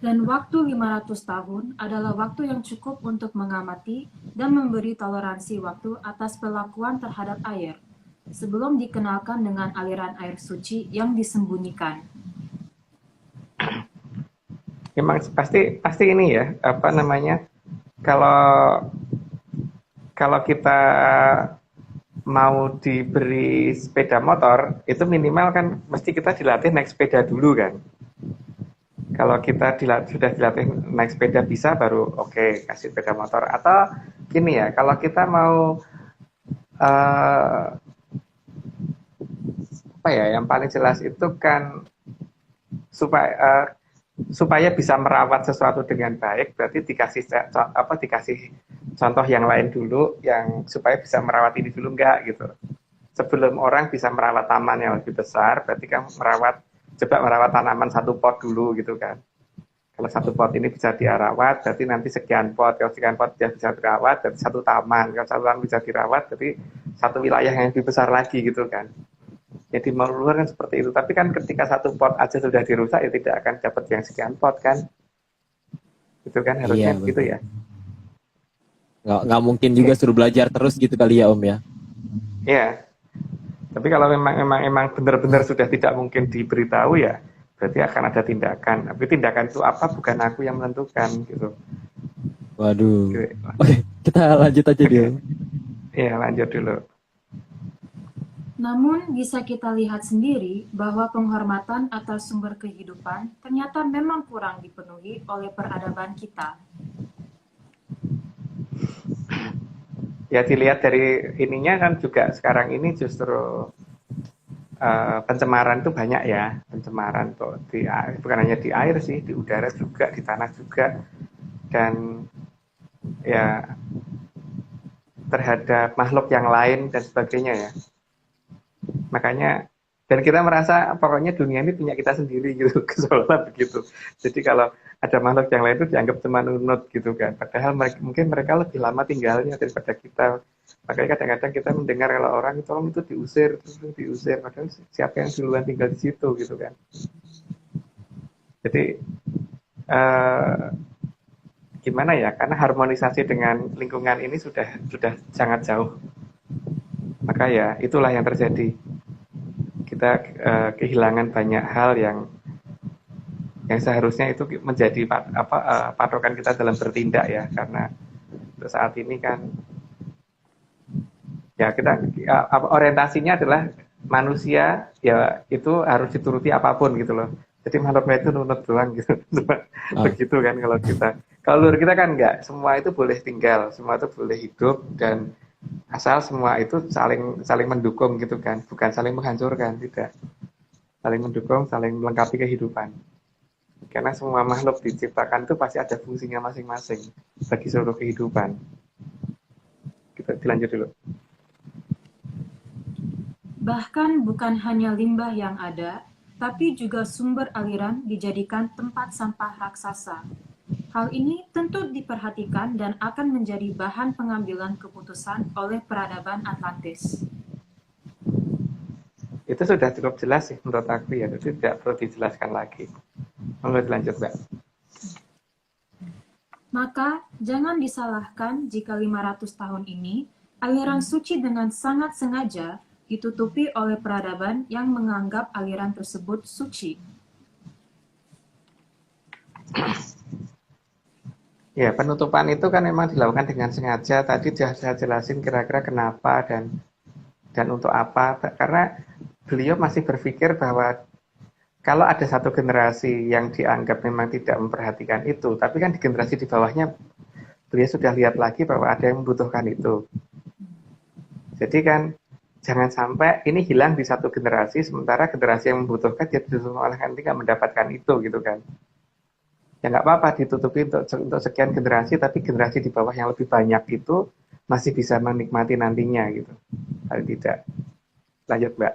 Dan waktu 500 tahun adalah waktu yang cukup untuk mengamati dan memberi toleransi waktu atas perlakuan terhadap air, sebelum dikenalkan dengan aliran air suci yang disembunyikan. Memang pasti ini ya, apa namanya? Kalau kalau kita mau diberi sepeda motor, itu minimal kan mesti kita dilatih naik sepeda dulu kan. Kalau kita sudah dilatih naik sepeda bisa, baru oke, kasih sepeda motor. Atau gini ya, kalau kita mau apa ya, yang paling jelas itu kan supaya bisa merawat sesuatu dengan baik, berarti dikasih contoh yang lain dulu, yang supaya bisa merawat ini dulu, enggak gitu. Sebelum orang bisa merawat taman yang lebih besar, berarti kan coba merawat tanaman 1 pot dulu gitu kan. Kalau 1 pot ini bisa dirawat, berarti nanti sekian pot. Kalau sekian pot bisa dirawat, berarti 1 taman. Kalau 1 taman bisa dirawat, berarti 1 wilayah yang lebih besar lagi gitu kan. Jadi meluar kan seperti itu. Tapi kan ketika 1 pot aja sudah dirusak, ya tidak akan dapat yang sekian pot kan. Itu kan Iya harusnya gitu benar. ya. Nggak mungkin juga Oke. suruh belajar terus gitu kali ya Om ya. Ya. Tapi kalau memang benar-benar sudah tidak mungkin diberitahu ya, berarti akan ada tindakan. Tapi tindakan itu apa bukan aku yang menentukan gitu. Waduh. Oke, Oke, kita lanjut aja dia. ya lanjut dulu. Namun bisa kita lihat sendiri bahwa penghormatan atas sumber kehidupan ternyata memang kurang dipenuhi oleh peradaban kita. Ya dilihat dari ininya kan juga sekarang ini justru pencemaran itu banyak ya, pencemaran tuh di air, bukan hanya di air sih, di udara juga, di tanah juga, dan ya terhadap makhluk yang lain dan sebagainya ya. Makanya dan kita merasa pokoknya dunia ini punya kita sendiri gitu, keseolah begitu. Jadi kalau ada makhluk yang lain itu dianggap cuma nunut gitu kan. Padahal mungkin mereka lebih lama tinggalnya daripada kita. Makanya kadang-kadang kita mendengar kalau orang itu diusir, diusir. Padahal siapa yang duluan tinggal di situ gitu kan. Jadi gimana ya? Karena harmonisasi dengan lingkungan ini sudah sangat jauh. Maka ya itulah yang terjadi. Kita kehilangan banyak hal yang seharusnya itu menjadi patokan kita dalam bertindak ya, karena untuk saat ini kan ya kita orientasinya adalah manusia ya itu harus dituruti apapun gitu loh. Jadi makhluknya itu nunut doang gitu. Begitu kan kalau kita. Kalau luar kita kan enggak, semua itu boleh tinggal, semua itu boleh hidup dan asal semua itu saling mendukung gitu kan, bukan saling menghancurkan, tidak. Saling mendukung, saling melengkapi kehidupan. Karena semua makhluk diciptakan itu pasti ada fungsinya masing-masing bagi seluruh kehidupan. Kita dilanjut dulu. Bahkan bukan hanya limbah yang ada, tapi juga sumber aliran dijadikan tempat sampah raksasa. Hal ini tentu diperhatikan dan akan menjadi bahan pengambilan keputusan oleh peradaban Atlantis. Itu sudah cukup jelas sih menurut aku ya, itu tidak perlu dijelaskan lagi. Monggo dilanjut, Mbak. Maka jangan disalahkan jika 500 tahun ini aliran suci dengan sangat sengaja ditutupi oleh peradaban yang menganggap aliran tersebut suci. Ya, penutupan itu kan memang dilakukan dengan sengaja. Tadi sudah saya jelasin kira-kira kenapa dan untuk apa. Karena beliau masih berpikir bahwa kalau ada satu generasi yang dianggap memang tidak memperhatikan itu, tapi kan di generasi di bawahnya beliau sudah lihat lagi bahwa ada yang membutuhkan itu. Jadi kan jangan sampai ini hilang di satu generasi, sementara generasi yang membutuhkan dia justru malah nanti nggak mendapatkan itu gitu kan. Ya nggak apa-apa ditutupi untuk sekian generasi, tapi generasi di bawah yang lebih banyak itu masih bisa menikmati nantinya gitu. Paling tidak. Lanjut, Mbak.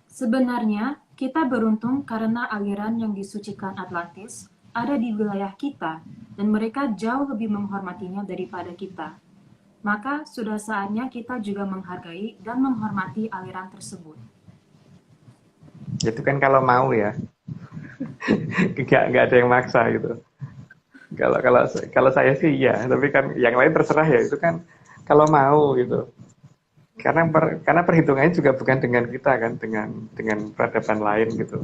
Sebenarnya, kita beruntung karena aliran yang disucikan Atlantis ada di wilayah kita dan mereka jauh lebih menghormatinya daripada kita. Maka sudah saatnya kita juga menghargai dan menghormati aliran tersebut. Itu kan kalau mau ya. Nggak ada yang maksa gitu. Kalau saya sih iya, tapi kan yang lain terserah ya. Itu kan kalau mau gitu. Karena perhitungannya juga bukan dengan kita kan, dengan peradaban lain gitu.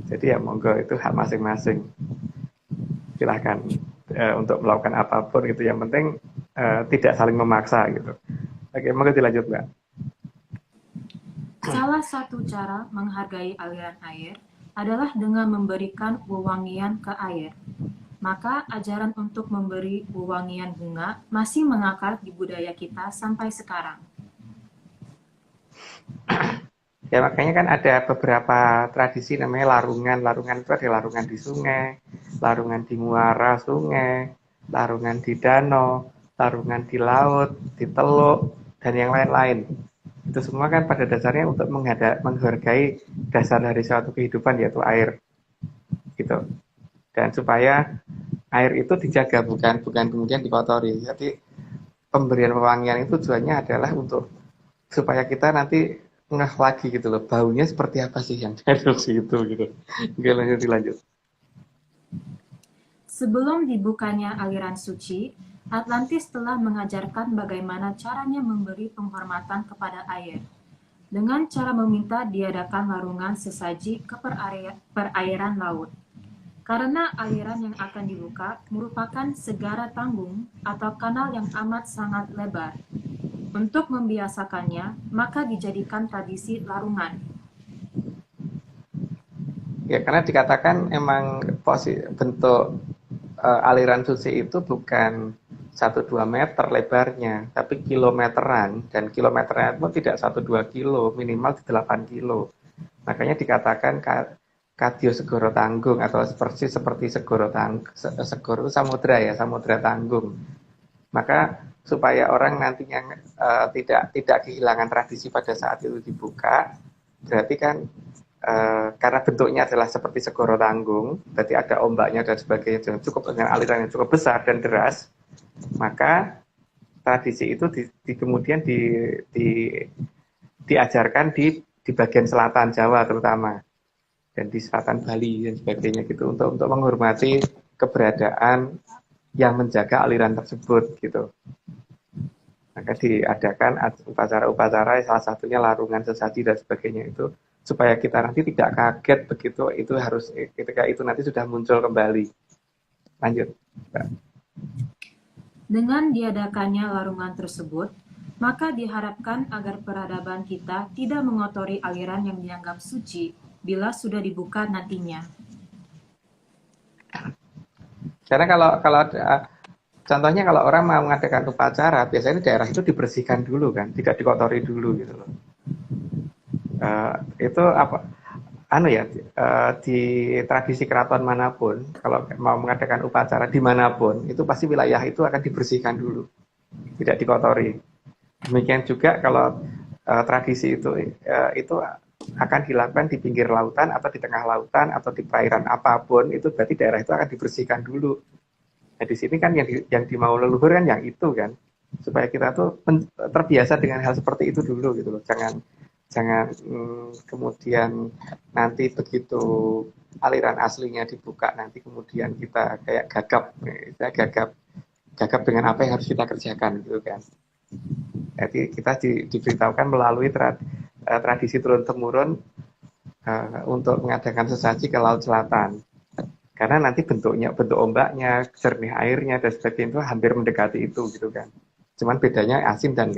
Jadi ya monggo itu hak masing-masing. Silahkan untuk melakukan apapun gitu. Yang penting tidak saling memaksa gitu. Oke, monggo dilanjut, Mbak. Salah satu cara menghargai aliran air adalah dengan memberikan wewangian ke air. Maka ajaran untuk memberi wewangian bunga masih mengakar di budaya kita sampai sekarang. Ya makanya kan ada beberapa tradisi namanya larungan. Larungan itu ada larungan di sungai, larungan di muara sungai, larungan di danau, larungan di laut, di teluk, dan yang lain-lain. Itu semua kan pada dasarnya untuk menghargai dasar dari suatu kehidupan yaitu air. Gitu. Dan supaya air itu dijaga bukan kemudian dikotori. Jadi pemberian wewangian itu tujuannya adalah untuk supaya kita nanti ngeh lagi gitu loh, baunya seperti apa sih yang diadopsi itu gitu. Oke, lanjut. Sebelum dibukanya aliran suci, Atlantis telah mengajarkan bagaimana caranya memberi penghormatan kepada air. Dengan cara meminta diadakan larungan sesaji ke perairan laut. Karena aliran yang akan dibuka merupakan segara tanggung atau kanal yang amat sangat lebar. Untuk membiasakannya, maka dijadikan tradisi larungan. Ya, karena dikatakan emang bentuk aliran suci itu bukan 1-2 meter lebarnya, tapi kilometeran, dan kilometernya pun tidak 1-2 kilo, minimal di 8 kilo. Makanya dikatakan Kadyo Segoro Tanggung, atau seperti Segoro Samudra ya, Samudra Tanggung. Maka supaya orang nantinya tidak kehilangan tradisi pada saat itu dibuka, berarti kan karena bentuknya adalah seperti segoro tanggung, berarti ada ombaknya dan sebagainya, dan cukup dengan aliran yang cukup besar dan deras, maka tradisi itu kemudian diajarkan di bagian selatan Jawa terutama, dan di selatan Bali dan sebagainya gitu, untuk menghormati keberadaan yang menjaga aliran tersebut gitu. Maka diadakan upacara-upacara, salah satunya larungan sesaji dan sebagainya itu, supaya kita nanti tidak kaget begitu itu harus ketika itu nanti sudah muncul kembali. Lanjut, Mbak. Dengan diadakannya larungan tersebut, maka diharapkan agar peradaban kita tidak mengotori aliran yang dianggap suci bila sudah dibuka nantinya. Karena kalau contohnya kalau orang mau mengadakan upacara, biasanya daerah itu dibersihkan dulu kan, tidak dikotori dulu gitu loh. Itu apa? Di tradisi keraton manapun, kalau mau mengadakan upacara dimanapun, itu pasti wilayah itu akan dibersihkan dulu, tidak dikotori. Demikian juga kalau tradisi itu akan dilakukan di pinggir lautan atau di tengah lautan atau di perairan apapun, itu berarti daerah itu akan dibersihkan dulu. Nah di sini kan yang dimau leluhur kan yang itu kan, supaya kita tuh terbiasa dengan hal seperti itu dulu gitu loh. Jangan kemudian nanti begitu aliran aslinya dibuka, nanti kemudian kita kayak gagap dengan apa yang harus kita kerjakan gitu kan. Jadi kita diberitahukan melalui tradisi turun-temurun untuk mengadakan sesaji ke Laut Selatan. Karena nanti bentuk ombaknya, jernih airnya dan sebagainya itu hampir mendekati itu gitu kan. Cuman bedanya asin dan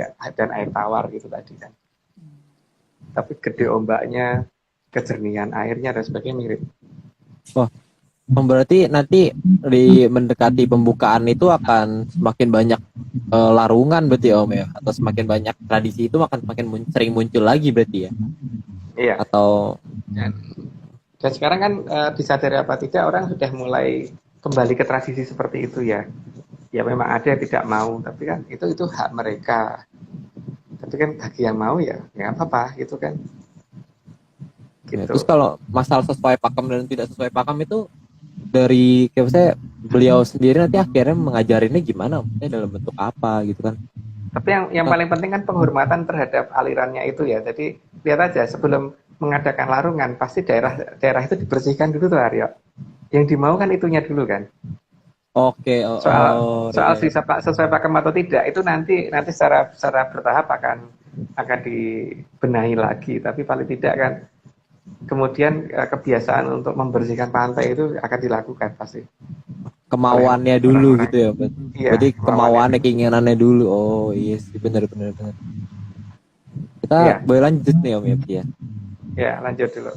air tawar gitu tadi kan. Tapi gede ombaknya, kejernihan airnya dan sebagainya mirip. Oh, berarti nanti mendekati pembukaan itu akan semakin banyak larungan berarti Om ya, atau semakin banyak tradisi itu akan semakin sering muncul lagi berarti ya? Iya. Atau dan sekarang kan disadari apa tidak orang sudah mulai kembali ke tradisi seperti itu ya. Ya memang ada yang tidak mau, tapi kan itu hak mereka. Tapi kan bagi yang mau ya apa-apa gitu kan. Gitu. Ya, terus kalau masalah sesuai pakem dan tidak sesuai pakem itu dari kayak saya beliau sendiri nanti akhirnya mengajarinnya gimana, maksudnya dalam bentuk apa gitu kan. Tapi yang paling penting kan penghormatan terhadap alirannya itu ya. Jadi lihat aja sebelum mengadakan larungan pasti daerah itu dibersihkan dulu tuh Aryo. Yang dimau kan itunya dulu kan. Oke, soal sesuai pakem atau tidak itu nanti secara bertahap akan dibenahi lagi, tapi paling tidak kan kemudian kebiasaan untuk membersihkan pantai itu akan dilakukan pasti. Kemauannya dulu gitu ya, iya, berarti kemauannya keinginannya dulu. Oh iya sih, benar. Kita iya. boleh lanjut nih Om ya. Ya lanjut dulu.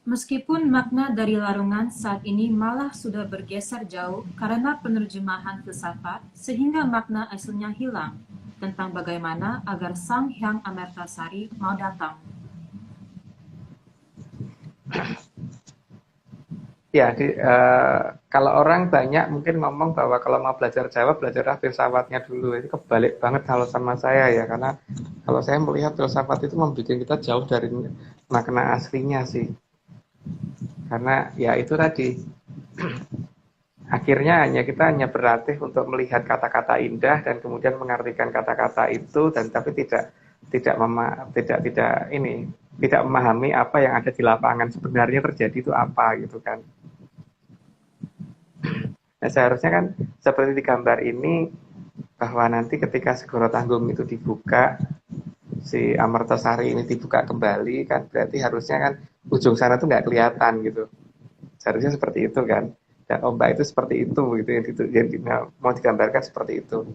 Meskipun makna dari larungan saat ini malah sudah bergeser jauh karena penerjemahan filsafat, sehingga makna aslinya hilang tentang bagaimana agar Sang Hyang Amertasari mau datang. Ya, kalau orang banyak mungkin ngomong bahwa kalau mau belajar Jawa, belajarlah filsafatnya dulu. Itu kebalik banget kalau sama saya ya, karena kalau saya melihat filsafat itu membuat kita jauh dari makna aslinya sih. Karena ya itu tadi akhirnya kita hanya berlatih untuk melihat kata-kata indah dan kemudian mengartikan kata-kata itu, dan tapi tidak memahami apa yang ada di lapangan sebenarnya terjadi itu apa gitu kan. Nah seharusnya kan seperti di gambar ini, bahwa nanti ketika Segoro Tanggung itu dibuka, si Amertasari ini dibuka kembali kan, berarti harusnya kan ujung sana tuh nggak kelihatan gitu. Seharusnya seperti itu kan. Dan ombak itu seperti itu gitu yang mau digambarkan seperti itu.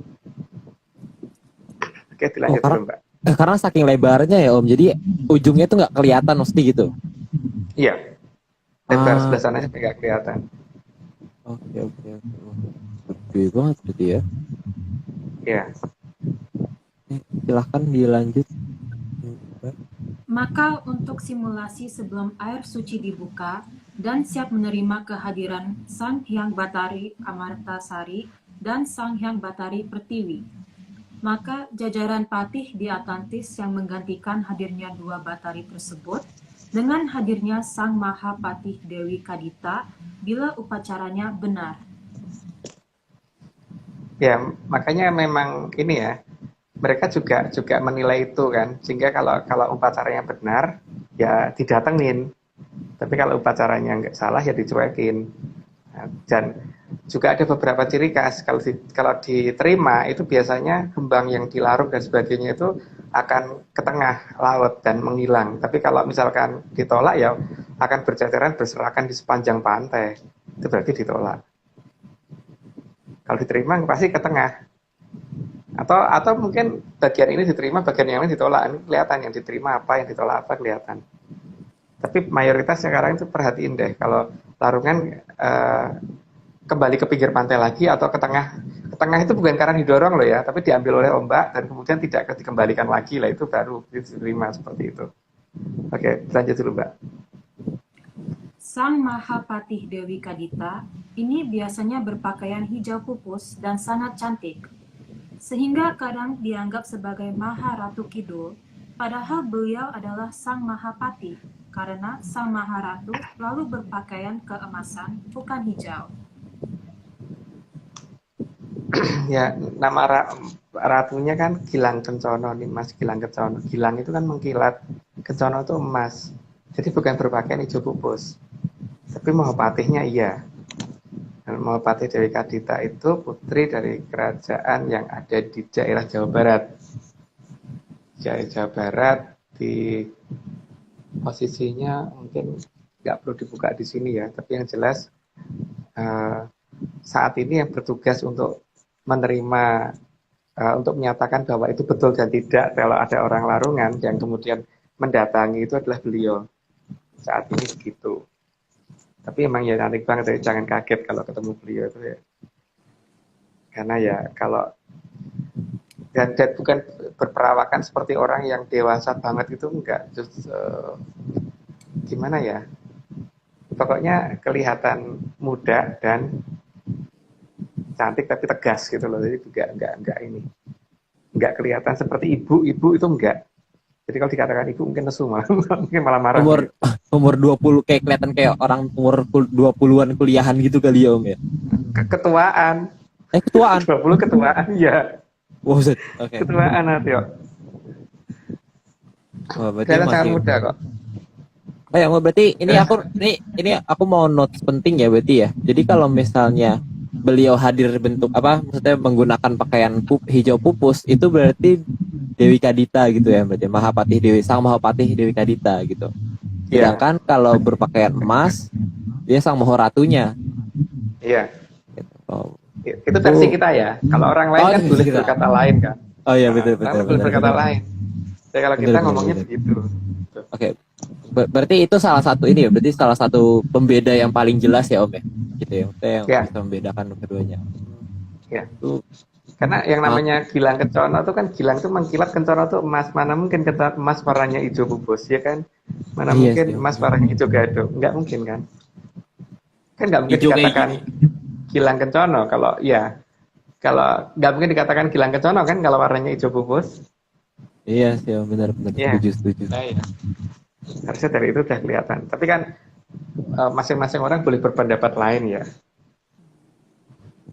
Oke, Oh, dilanjut karena dulu Mbak. karena saking lebarnya ya Om, jadi ujungnya tuh nggak kelihatan mesti gitu. Iya, lebar Ah, sebelah sana sampai nggak kelihatan. oke oke oke. Wah, gede banget berarti ya. Iya. Silahkan dilanjut. Maka untuk simulasi sebelum air suci dibuka dan siap menerima kehadiran Sang Hyang Batari Amartasari dan Sang Hyang Batari Pertiwi, maka jajaran patih di Atlantis yang menggantikan hadirnya dua batari tersebut dengan hadirnya Sang Mahapatih Dewi Kadita bila upacaranya benar. Ya, makanya memang ini ya, mereka juga menilai itu kan, sehingga kalau upacaranya benar ya didatengin, tapi kalau upacaranya nggak salah ya dicuekin. Nah, dan juga ada beberapa ciri khas kalau diterima itu biasanya kembang yang dilarung dan sebagainya itu akan ke tengah laut dan menghilang. Tapi kalau misalkan ditolak ya akan berceceran berserakan di sepanjang pantai. Itu berarti ditolak. Kalau diterima pasti ke tengah. Atau mungkin bagian ini diterima, bagian yang lain ditolak. Ini kelihatan yang diterima apa, yang ditolak apa kelihatan. Tapi mayoritas sekarang itu perhatiin deh, kalau larungan kembali ke pinggir pantai lagi atau ke tengah. Ke tengah itu bukan karena didorong loh ya, tapi diambil oleh ombak dan kemudian tidak dikembalikan lagi lah, itu baru diterima seperti itu. Oke, lanjut dulu Mbak. Sang Mahapatih Dewi Kadita ini biasanya berpakaian hijau pupus dan sangat cantik, sehingga kadang dianggap sebagai Maharatu Kidul, padahal beliau adalah Sang Mahapatih, karena Sang Maharatu selalu berpakaian keemasan, bukan hijau. Ya, nama ratunya kan Gilang Kencono nih, Mas Gilang Kencono. Gilang itu kan mengkilat, Kencono itu emas. Jadi bukan berpakaian hijau pupus. Tapi Mahapatihnya iya. Dan Mahapatih Dewi Kadita itu putri dari kerajaan yang ada di daerah Jawa Barat. Jawa Barat di posisinya mungkin nggak perlu dibuka di sini ya, tapi yang jelas saat ini yang bertugas untuk menerima, untuk menyatakan bahwa itu betul dan tidak kalau ada orang larungan yang kemudian mendatangi itu adalah beliau. Saat ini begitu. Tapi emang ya cantik banget ya, jangan kaget kalau ketemu beliau itu ya. Karena ya kalau dan bukan berperawakan seperti orang yang dewasa banget itu enggak, just gimana ya? Pokoknya kelihatan muda dan cantik tapi tegas gitu loh. Jadi juga enggak ini. Enggak kelihatan seperti ibu itu enggak. Jadi kalau dikatakan ibu mungkin nesu malah mungkin malah marah. Umur 20 kayak kelihatan kayak orang umur 20-an kuliahan gitu kali ya Om ya. Ketuaan. Ketuaan. 20 ketuaan ya. Wow, oke. Ketuaan Natio. Wah, berarti Kelihatan masih sangat muda kok. Oh ya, berarti ini aku mau notes penting ya berarti ya. Jadi kalau misalnya beliau hadir bentuk apa maksudnya menggunakan pakaian hijau pupus itu berarti Dewi Kadita gitu ya, berarti Sang Mahapatih Dewi Kadita gitu. Sedangkan kalau berpakaian emas dia Sang Maharatunya. Iya. Gitu. Oh. Itu versi kita ya. Kalau orang lain kan boleh berkata lain kan. Oh iya betul. Boleh berkata lain. Jadi kalau kita ngomongnya begitu. Oke. Berarti itu salah satu ini ya, berarti salah satu pembeda yang paling jelas ya Om ya. Gitu ya, yang bisa membedakan keduanya. Ya. Karena yang namanya Gilang Kencono itu kan Gilang itu mengkilat, Kencono itu emas. Mana mungkin emas warnanya hijau pupus ya kan? Mana mungkin emas warnanya hijau gado? Enggak mungkin kan? Kan enggak mungkin dikatakan Gilang Kencono kalau nggak mungkin dikatakan Gilang Kencono kan kalau warnanya hijau pupus. Iya sih, benar setuju. Nah, ya. Harusnya dari itu sudah kelihatan. Tapi kan masing-masing orang boleh berpendapat lain ya.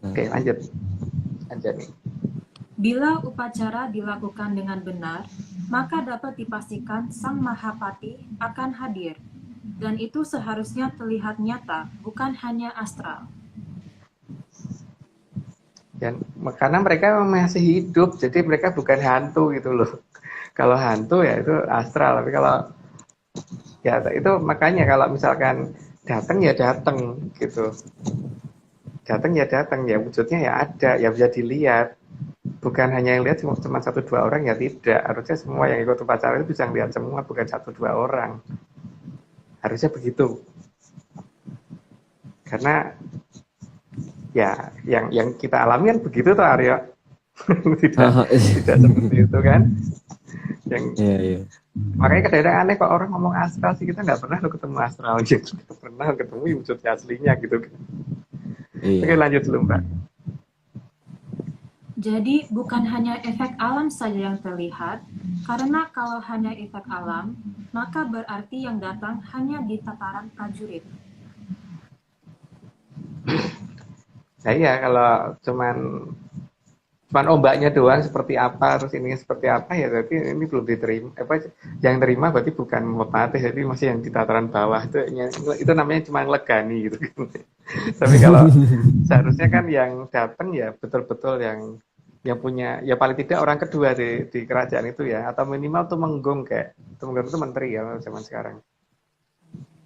Oke, lanjut nih. Bila upacara dilakukan dengan benar, maka dapat dipastikan Sang Mahapatih akan hadir, dan itu seharusnya terlihat nyata, bukan hanya astral. Dan karena mereka masih hidup, jadi mereka bukan hantu gitu loh. Kalau hantu ya itu astral, tapi kalau ya itu makanya kalau misalkan datang ya datang gitu. datang ya wujudnya ya ada, ya bisa dilihat. Bukan hanya yang lihat cuma satu dua orang, ya tidak. Harusnya semua yang ikut upacara itu bisa lihat semua, bukan satu dua orang. Harusnya begitu. Karena ya yang kita alami kan begitu tuh Aryo. tidak seperti itu kan. Yang Iya. makanya kadang-kadang aneh kok orang ngomong astral sih, kita nggak pernah lo ketemu astral, gitu. Kita pernah ketemu wujud aslinya gitu. Iya. Oke, lanjut dulu Mbak. Jadi bukan hanya efek alam saja yang terlihat, karena kalau hanya efek alam, maka berarti yang datang hanya di tataran prajurit. Nah iya, kalau cuman ombaknya doang seperti apa, terus ini seperti apa, ya berarti ini belum diterima. Yang terima berarti bukan mutmatis, jadi masih yang di tataran bawah. Itu namanya cuma legani gitu. Tapi kalau seharusnya kan yang datang ya betul-betul yang punya, ya paling tidak orang kedua di kerajaan itu ya, atau minimal Tumenggung, kayak Tumenggung itu menteri ya zaman sekarang.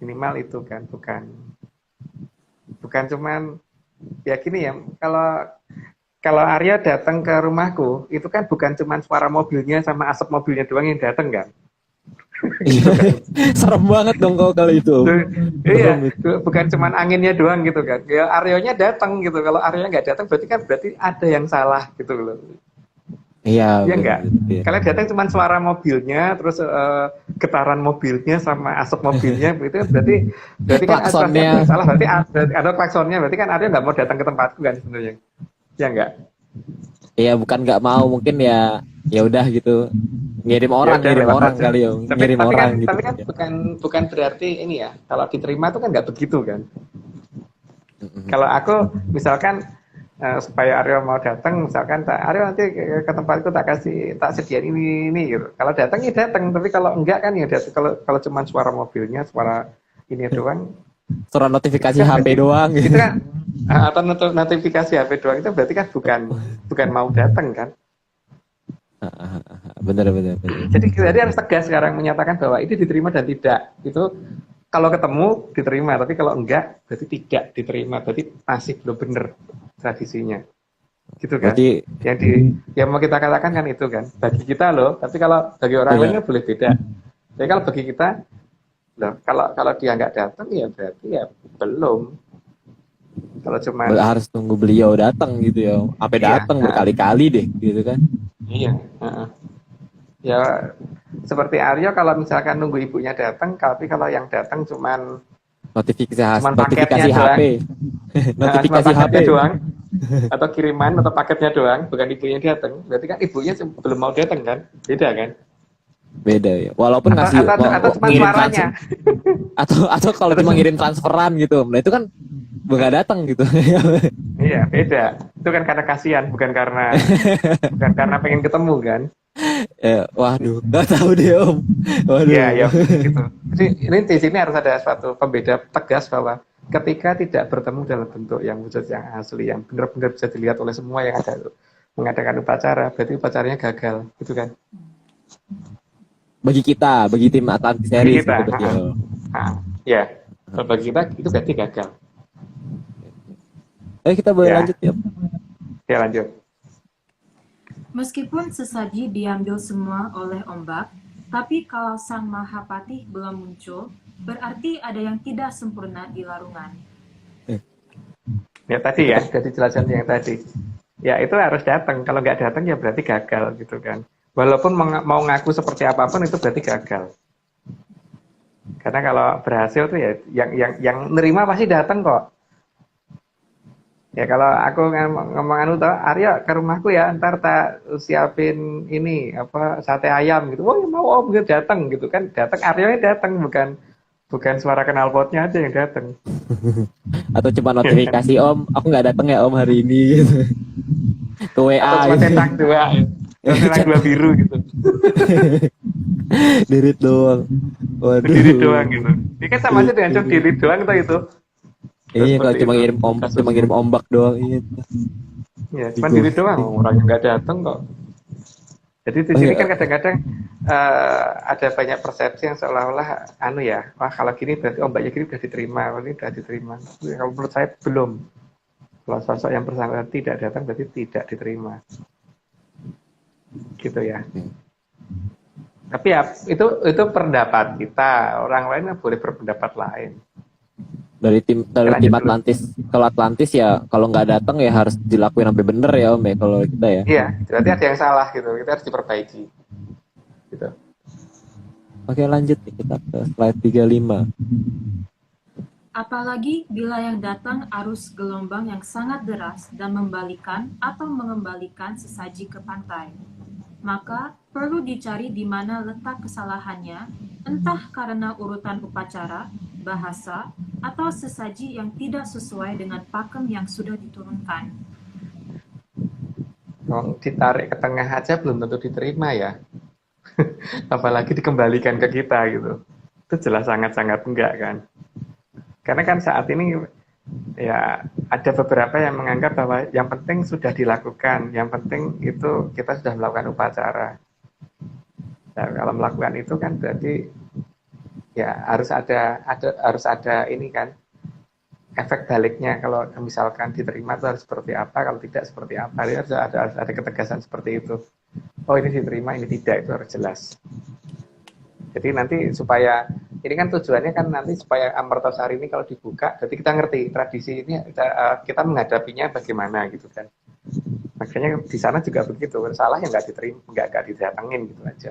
Minimal itu kan, bukan cuman ya gini ya, kalau Arya datang ke rumahku, itu kan bukan cuma suara mobilnya sama asap mobilnya doang yang datang kan. Serem banget dong kalau itu. Iya, bukan cuma anginnya doang gitu kan. Ya Aryonya datang gitu. Kalau Aryonya nggak datang berarti ada yang salah gitu loh. Iya. Iya enggak? Kalau datang cuma suara mobilnya, terus getaran mobilnya sama asap mobilnya, itu berarti kan klaksonnya ada yang salah. Berarti ada klaksonnya, berarti kan Aryo nggak mau datang ke tempatku kan sebenarnya. Ya enggak? Iya, bukan nggak mau, mungkin ya udah gitu. Ngirim orang aja. kali ya. Ngirim tapi orang kan, gitu. Tapi kan bukan berarti ini ya. Kalau diterima itu kan nggak begitu kan. Kalau aku misalkan supaya Aryo mau datang, misalkan Aryo nanti ke tempatku tak sediain ini gitu. Kalau datang ya datang, tapi kalau enggak kan ya datang. Kalau cuma suara mobilnya, suara ini doang. Surat notifikasi HP doang gitu. Itu kan atau notifikasi HP doang, itu berarti kan bukan mau datang kan. Bener. Jadi harus tegas sekarang menyatakan bahwa ini diterima dan tidak. Itu kalau ketemu diterima, tapi kalau enggak berarti tidak diterima, berarti masih belum benar tradisinya. Gitu kan? Berarti yang mau kita katakan kan itu kan. Bagi kita loh, tapi kalau bagi orang lainnya boleh beda. Jadi kalau bagi kita loh, kalau dia nggak datang ya berarti ya belum. Kalau cuma harus tunggu beliau datang gitu ya. Sampai datang berkali-kali deh gitu kan. Iya. Ya seperti Aryo kalau misalkan nunggu ibunya datang, tapi kalau yang datang cuman notifikasi HP. Notifikasi HP doang. Atau kiriman atau paketnya doang, bukan ibunya datang. Berarti kan ibunya belum mau datang kan? Beda kan? Beda ya. Walaupun ngasih atau cuma suaranya. Atau kalau cuma ngirim transferan gitu. Nah itu kan nggak datang gitu. Iya, beda. Itu kan karena kasihan, bukan karena pengen ketemu kan? Waduh, nggak tahu deh Om. Waduh. Ya gitu. Jadi ini di sini harus ada suatu pembeda tegas bahwa ketika tidak bertemu dalam bentuk yang wujud yang asli, yang benar-benar bisa dilihat oleh semua yang ada mengadakan upacara, berarti upacaranya gagal, gitu kan? Bagi tim Atlantis Series gitu berarti. Ya, bagi kita itu berarti gagal. Kita boleh lanjut ya? Ya lanjut. Meskipun sesaji diambil semua oleh ombak, tapi kalau Sang Mahapatih belum muncul, berarti ada yang tidak sempurna di larungan. Ya tadi ya, jadi jelasan yang tadi. Ya itu harus datang. Kalau nggak datang ya berarti gagal gitu kan. Walaupun mau ngaku seperti apapun itu berarti gagal. Karena kalau berhasil tuh ya yang nerima pasti datang kok. Ya kalau aku ngomong Arya ke rumahku ya, ntar tak siapin ini sate ayam gitu. Wah mau Om gitu, datang gitu kan. Datang Arya datang, bukan suara knalpotnya aja yang datang. Atau cuma notifikasi Om, aku nggak datang ya Om hari ini gitu. Ke WA. Atau cuma centang dua, centang dua biru gitu. Dirit doang. Waduh. Dirit doang gitu. Ini kan sama aja dengan dirit doang itu. Iya, kalau cuma ngirim ombak doang iya. Ya, cuma dirit doang, orang yang nggak datang kok. Jadi di sini kan kadang-kadang ada banyak persepsi yang seolah-olah wah kalau gini berarti ombaknya gini udah diterima, ini udah diterima. Kalau menurut saya belum. Kalau sosok yang bersangkutan tidak datang berarti tidak diterima. Gitu ya. Tapi ya itu pendapat kita. Orang lain boleh berpendapat lain. Dari tim Lanjut dulu. Atlantis, kalau Atlantis ya kalau nggak datang ya harus dilakuin sampai bener ya Om ya kalau kita ya. Iya, berarti ada yang salah gitu. Kita harus diperbaiki. Gitu. Oke, lanjut nih kita ke slide 35. Apalagi bila yang datang arus gelombang yang sangat deras dan membalikan atau mengembalikan sesaji ke pantai. Maka perlu dicari di mana letak kesalahannya, entah karena urutan upacara, bahasa, atau sesaji yang tidak sesuai dengan pakem yang sudah diturunkan. Kalau ditarik ke tengah aja belum tentu diterima ya. Apalagi dikembalikan ke kita gitu. Itu jelas sangat-sangat enggak kan. Karena kan saat ini ya ada beberapa yang menganggap bahwa yang penting sudah dilakukan, yang penting itu kita sudah melakukan upacara. Nah, kalau melakukan itu kan berarti ya harus ada ini kan efek baliknya. Kalau misalkan diterima itu harus seperti apa, kalau tidak seperti apa. Harus ada ketegasan seperti itu. Oh ini diterima, ini tidak, itu harus jelas. Jadi nanti supaya ini kan tujuannya kan nanti supaya Amertasari ini kalau dibuka, jadi kita ngerti tradisi ini kita menghadapinya bagaimana gitu kan. Makanya di sana juga begitu, salah yang nggak diterima, nggak didatengin gitu aja.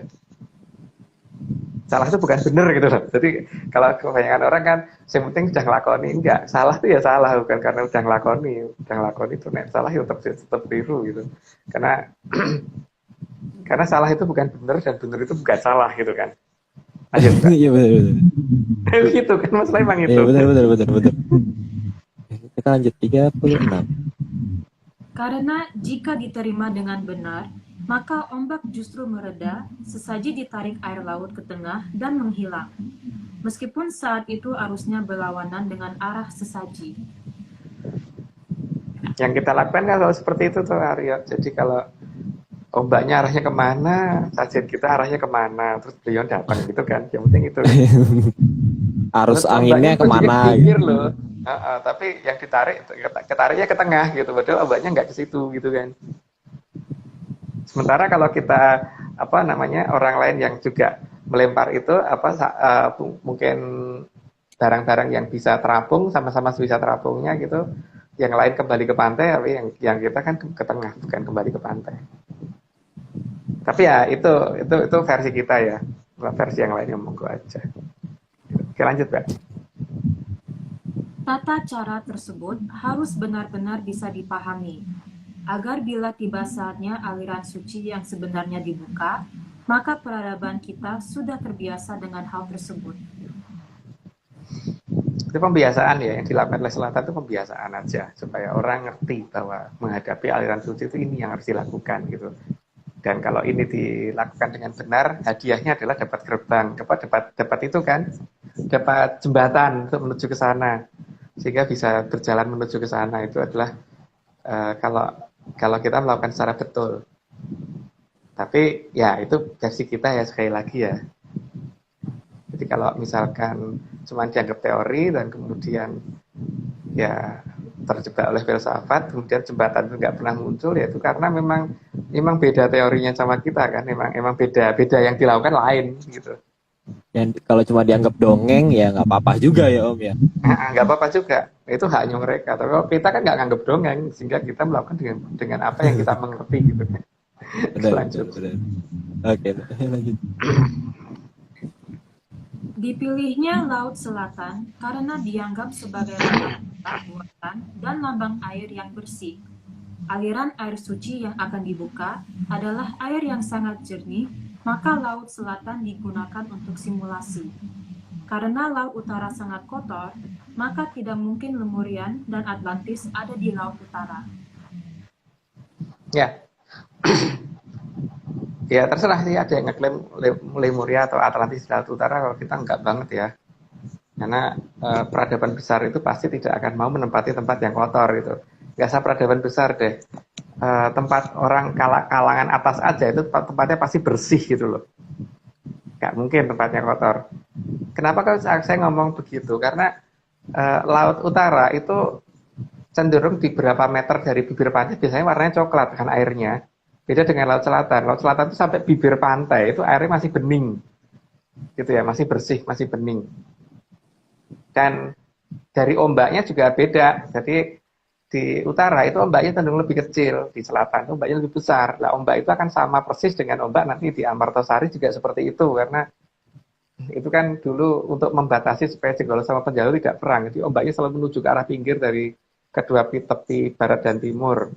Salah itu bukan benar gitu loh. Jadi kalau kebanyakan orang kan, yang penting sudah ngelakoni, enggak. Salah itu ya salah, bukan karena udah ngelakoni itu nek salah ya tetap keliru gitu. Karena salah itu bukan benar dan benar itu bukan salah gitu kan. Iya benar. Gitu kan Mas memang itu. Iya benar. Kita lanjut 36. Karena jika diterima dengan benar, maka ombak justru mereda, sesaji ditarik air laut ke tengah dan menghilang. Meskipun saat itu arusnya berlawanan dengan arah sesaji. Yang kita lakukan kalau seperti itu tuh Aryo. Jadi kalau ombaknya arahnya kemana, sajian kita arahnya kemana, terus beliau datang gitu kan. Yang penting itu. Arus Terus anginnya kemana? pinggir loh. Tapi yang ditarik, ketariknya ke tengah gitu. Padahal ombaknya nggak ke situ gitu kan. Sementara kalau kita orang lain yang juga melempar itu mungkin barang-barang yang bisa terapung sama-sama bisa terapungnya gitu. Yang lain kembali ke pantai, tapi yang kita kan ke tengah, bukan kembali ke pantai. Tapi ya itu versi kita ya. Versi yang lainnya monggo aja. Oke lanjut Mbak. Tata cara tersebut harus benar-benar bisa dipahami, agar bila tiba saatnya aliran suci yang sebenarnya dibuka, maka peradaban kita sudah terbiasa dengan hal tersebut. Itu pembiasaan ya, yang dilakukan oleh Selatan itu pembiasaan aja, supaya orang ngerti bahwa menghadapi aliran suci itu ini yang harus dilakukan gitu. Dan kalau ini dilakukan dengan benar, hadiahnya adalah dapat gerbang, dapat itu kan, dapat jembatan untuk menuju ke sana, sehingga bisa berjalan menuju ke sana. Itu adalah kalau kita melakukan secara betul. Tapi ya itu versi kita ya, sekali lagi ya. Jadi kalau misalkan cuma dianggap teori dan kemudian ya terjebak oleh filsafat, kemudian jembatan itu nggak pernah muncul, ya itu karena memang beda teorinya sama kita kan, memang beda yang dilakukan lain gitu. Yang kalau cuma dianggap dongeng ya nggak apa-apa juga ya Om ya. Nggak apa-apa juga, itu haknya mereka. Tapi kalau kita kan nggak nganggap dongeng, sehingga kita melakukan dengan apa yang kita mengerti gitu kan. Lanjut. Oke, lanjut. Dipilihnya Laut Selatan karena dianggap sebagai lambang buatan dan lambang air yang bersih. Aliran air suci yang akan dibuka adalah air yang sangat jernih, maka Laut Selatan digunakan untuk simulasi. Karena Laut Utara sangat kotor, maka tidak mungkin Lemurian dan Atlantis ada di Laut Utara. Ya. Ya terserah sih, ada yang ngeklaim Lemuria atau Atlantis di Laut Utara, kalau kita enggak banget ya. Karena peradaban besar itu pasti tidak akan mau menempati tempat yang kotor gitu. Nggak usah peradaban besar deh. Tempat orang kalangan atas aja itu tempatnya pasti bersih gitu loh. Nggak mungkin tempatnya kotor. Kenapa kalau saya ngomong begitu? Karena Laut Utara itu cenderung di beberapa meter dari bibir pantai biasanya warnanya coklat kan airnya. Beda dengan Laut Selatan. Laut Selatan itu sampai bibir pantai itu airnya masih bening, gitu ya, masih bersih, masih bening. Dan dari ombaknya juga beda. Jadi di utara itu ombaknya cenderung lebih kecil, di selatan itu ombaknya lebih besar. Nah, ombak itu akan sama persis dengan ombak nanti di Amartasari juga seperti itu, karena itu kan dulu untuk membatasi supaya Jenggala sama Penjalur tidak perang. Jadi ombaknya selalu menuju ke arah pinggir dari kedua tepi barat dan timur.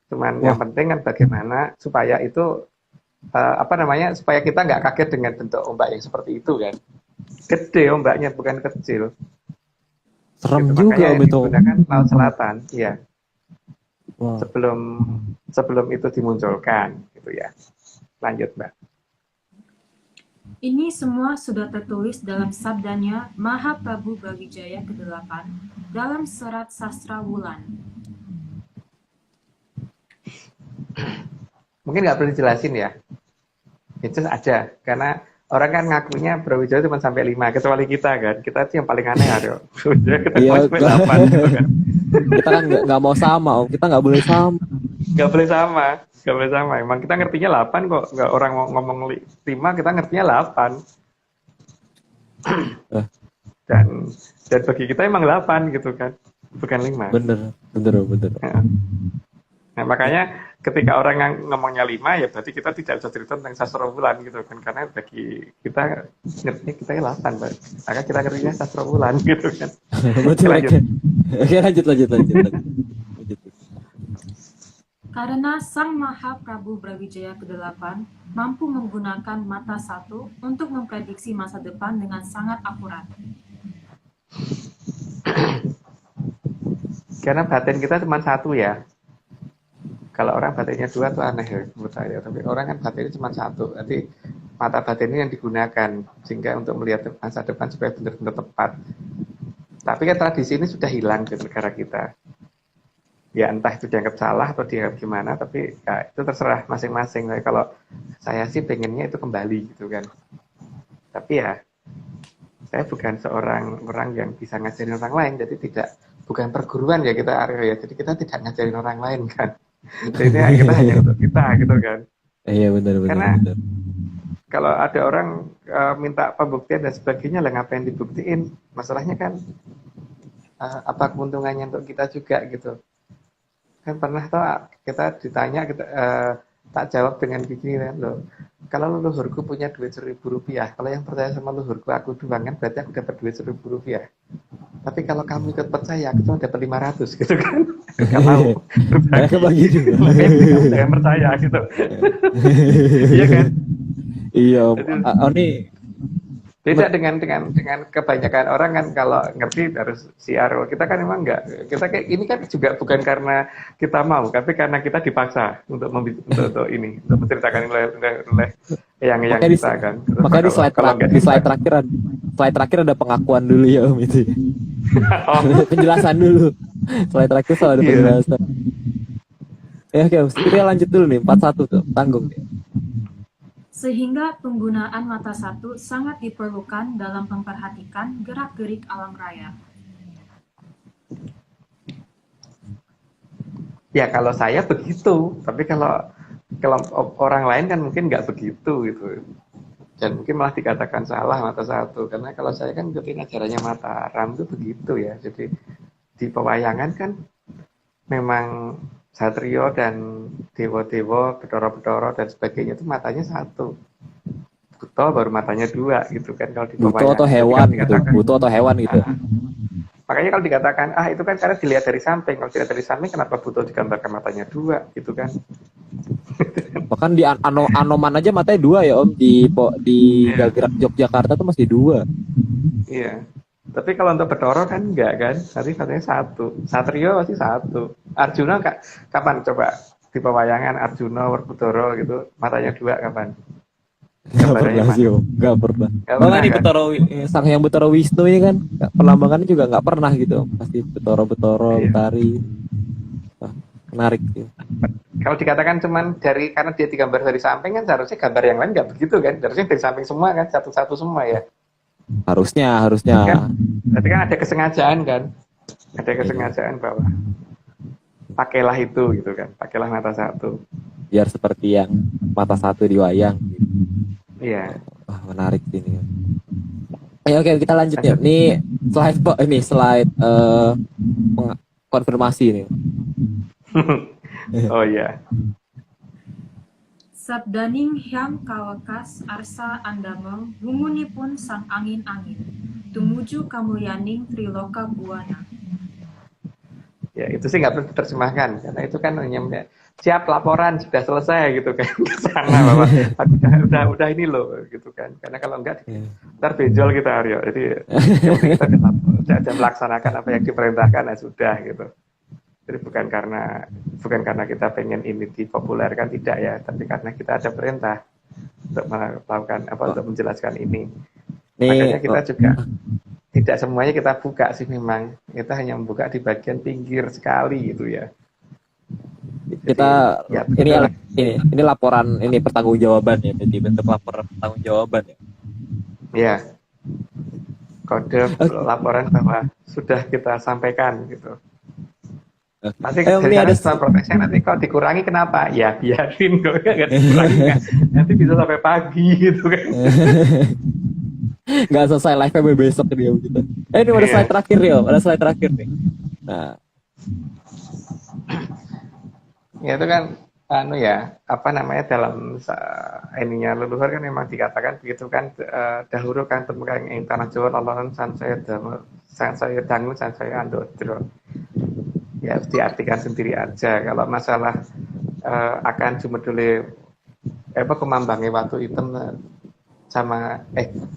Cuman yang penting kan bagaimana supaya itu supaya kita nggak kaget dengan bentuk ombak yang seperti itu kan. Gede ombaknya bukan kecil. Serem Gitu, juga makanya Om yang itu. digunakan Laut Selatan, iya. Wah. Sebelum itu dimunculkan, gitu ya. Lanjut, Mbak. Ini semua sudah tertulis dalam sabdanya Mahaprabhu Brawijaya ke-8 dalam serat Sastra Wulan. Mungkin nggak perlu dijelasin ya. Itu ada, karena orang kan ngakunya Brawijaya cuma sampai 5, kecuali kita kan. Kita itu yang paling aneh ada. Brawijaya kita Iya, sampai 8 gitu kan. kita kan nggak mau sama Om, kita nggak boleh sama. Nggak boleh sama, nggak boleh sama. Emang kita ngertinya 8 kok. Nggak orang ngomong 5, kita ngertinya 8. Dan bagi kita emang 8 gitu kan. Bukan 5. Bener. Nah, makanya ketika orang yang ngomongnya 5, ya berarti kita tidak bisa cerita tentang Sastra Wulan gitu kan. Karena bagi kita ngertinya kita 8, Pak. Maka kita ngertinya Sastra Wulan gitu kan. Betul. Lanjut. Oke, lanjut. Karena Sang Mahaprabhu Brawijaya ke-8 mampu menggunakan mata satu untuk memprediksi masa depan dengan sangat akurat. Karena batin kita cuma satu ya. Kalau orang batinnya 2 tuh aneh ya menurut saya. Tapi orang kan batinnya cuma satu. Jadi mata batin ini yang digunakan sehingga untuk melihat masa depan supaya benar-benar tepat. Tapi kan tradisi ini sudah hilang di negara kita. Ya entah itu dianggap salah atau dianggap gimana, tapi ya, itu terserah masing-masing. Tapi kalau saya sih pengennya itu kembali gitu kan. Tapi ya saya bukan seorang orang yang bisa ngajarin orang lain, jadi bukan perguruan ya kita Aryo ya. Jadi kita tidak ngajarin orang lain kan. Jadi kita hanya untuk kita gitu kan. Iya benar. Karena kalau ada orang minta pembuktian dan sebagainya, lah ngapain dibuktiin? Masalahnya kan apa keuntungannya untuk kita juga gitu. Kan pernah tau kita ditanya, tak jawab dengan begini kan loh. Kalau leluhurku punya duit Rp1.000, kalau yang percaya sama leluhurku aku doang kan berarti aku dapat duit Rp1.000. Tapi kalau kamu ikut percaya aku cuma dapat 500 gitu kan. Kalau Mereka bagi juga. kamu jangan percaya gitu. Iya kan? Iya Om. Ini Beda dengan kebanyakan orang kan kalau ngerti harus siar. Kita kan emang enggak. Kita kayak ini kan juga bukan karena kita mau, tapi karena kita dipaksa untuk ini, untuk menceritakan oleh yang kita kan. Makanya di slide terakhir ada pengakuan dulu ya Om itu. Penjelasan dulu. Slide terakhir selalu ada penjelasan. Ya oke, kita lanjut dulu nih 41 tuh, tanggung. Sehingga penggunaan mata satu sangat diperlukan dalam memperhatikan gerak-gerik alam raya. Ya kalau saya begitu, tapi kalau orang lain kan mungkin nggak begitu gitu. Dan mungkin malah dikatakan salah mata satu, karena kalau saya kan ikutin ajarannya Mataram itu begitu ya. Jadi di pewayangan kan memang Satrio dan dewa-dewa, Bedoro-bedoro dan sebagainya itu matanya satu. Buto baru matanya 2 gitu kan kalau di Buto atau hewan gitu. Buto atau hewan gitu. Makanya kalau dikatakan itu kan karena dilihat dari samping. Kalau dilihat dari samping kenapa Buto digambarkan matanya 2 gitu kan. Bahkan di Anoman aja matanya 2 ya Om, di Gagerak Yogyakarta tuh masih 2. Iya. Tapi kalau untuk Bedoro kan enggak kan, nanti katanya 1. Satrio pasti 1. Arjuna kapan coba di pewayangan Arjuna Bedoro gitu matanya 2 kapan? Gak pernah sih Om, gak pernah. Bahkan di Betoro, Sang Hyang Betoro Wisnu ini kan perlambangannya juga gak pernah gitu Om. Pasti Betoro Betari. Menarik sih. Kalau dikatakan cuman karena dia digambar dari samping kan seharusnya gambar yang lain nggak begitu kan? Harusnya dari samping semua kan, satu-satu semua ya. Harusnya. Berarti kan ada kesengajaan kan? Ada kesengajaan bahwa pakailah itu gitu kan, pakailah mata satu. Biar seperti yang mata satu di wayang. Iya. Wah, menarik ini. Oke, kita lanjut ya. Ini slide konfirmasi ini. Oh iya. Sabdaning hyang kawakas arsa andamel gumunipun sang angin-angin tumuju kamulyaning triloka buana. Ya itu sih nggak perlu diterjemahkan karena itu kan hanya siap laporan sudah selesai gitu kan ke sana bahwa udah ini loh gitu kan, karena kalau enggak ntar benjol kita Aryo, jadi kita sudah melaksanakan apa yang diperintahkan sudah gitu. Jadi bukan karena kita pengen ini dipopulerkan, tidak ya, tapi karena kita ada perintah untuk melakukan untuk menjelaskan ini. Makanya kita juga tidak semuanya kita buka sih, memang kita hanya membuka di bagian pinggir sekali gitu ya. Jadi, kita ya, ini laporan, ini pertanggungjawaban ya, jadi bentuk laporan pertanggungjawaban ya. Ya, kode laporan bahwa sudah kita sampaikan gitu. Nanti dari ada protesnya, nanti kalau dikurangi kenapa? Ya biarin kok nggak dikurangi, nanti bisa sampai pagi gitu kan. Nggak selesai live-nya besok dia gitu. Ini ada slide terakhir ya, ada slide terakhir nih. Nah, ya itu kan apa namanya, dalam ininya leluhur kan memang dikatakan begitu kan, dahulu kan temukan ing tanah Jawa lolonan sansaya dangu sansaya andodro. Ya harus diartikan sendiri aja. Kalau masalah akan jumedule kumambange watu hitam sama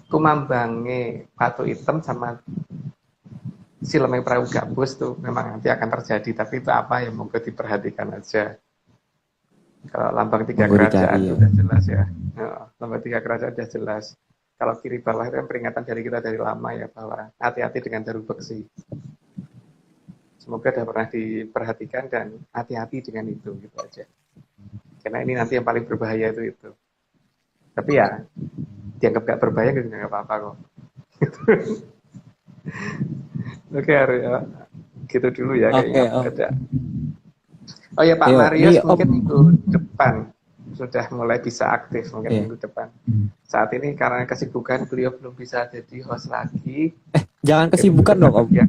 kumambange watu hitam sama sileme perahu gabus tuh memang nanti akan terjadi, tapi itu apa ya, monggo diperhatikan aja. Kalau lambang tiga kerajaan sudah jelas ya. Lambang tiga kerajaan sudah jelas. Kalau kiri bawah itu kan peringatan dari kita dari lama ya, bahwa hati-hati dengan daru beksi. Semoga sudah pernah diperhatikan dan hati-hati dengan itu gitu aja. Karena ini nanti yang paling berbahaya itu. Tapi ya dianggap gak berbahaya gitu, nggak apa-apa kok. Oke, Arya, gitu dulu ya kayaknya. Ada. Oh ya Pak Marius, mungkin minggu depan sudah mulai bisa aktif, mungkin minggu depan. Saat ini karena kesibukan beliau belum bisa jadi host lagi. Jangan kesibukan dong Om. Ya.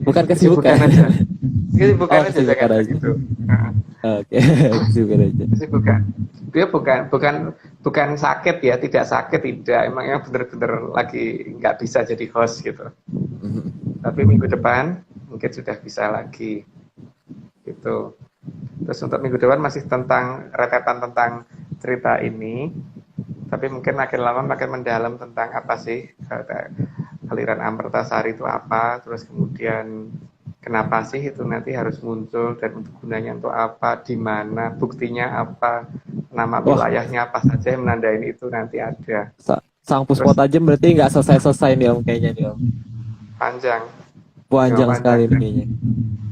Bukan kesibukan aja. Kesibukan aja gitu. Oke, kesibukan aja. Kesibukan. Dia bukan sakit ya, tidak sakit, tidak. Emangnya benar-benar lagi nggak bisa jadi host gitu. Tapi minggu depan mungkin sudah bisa lagi. Gitu. Terus untuk minggu depan masih tentang rentetan tentang cerita ini. Tapi mungkin makin lama makin mendalam tentang apa sih aliran Amertasari itu apa, terus kemudian kenapa sih itu nanti harus muncul dan untuk gunanya untuk apa, di mana, buktinya apa, nama wilayahnya apa saja yang menandai itu nanti ada. Sang Puspotajem berarti nggak selesai-selesai nih Om kayaknya nih Om. Panjang Sekali nih kayaknya.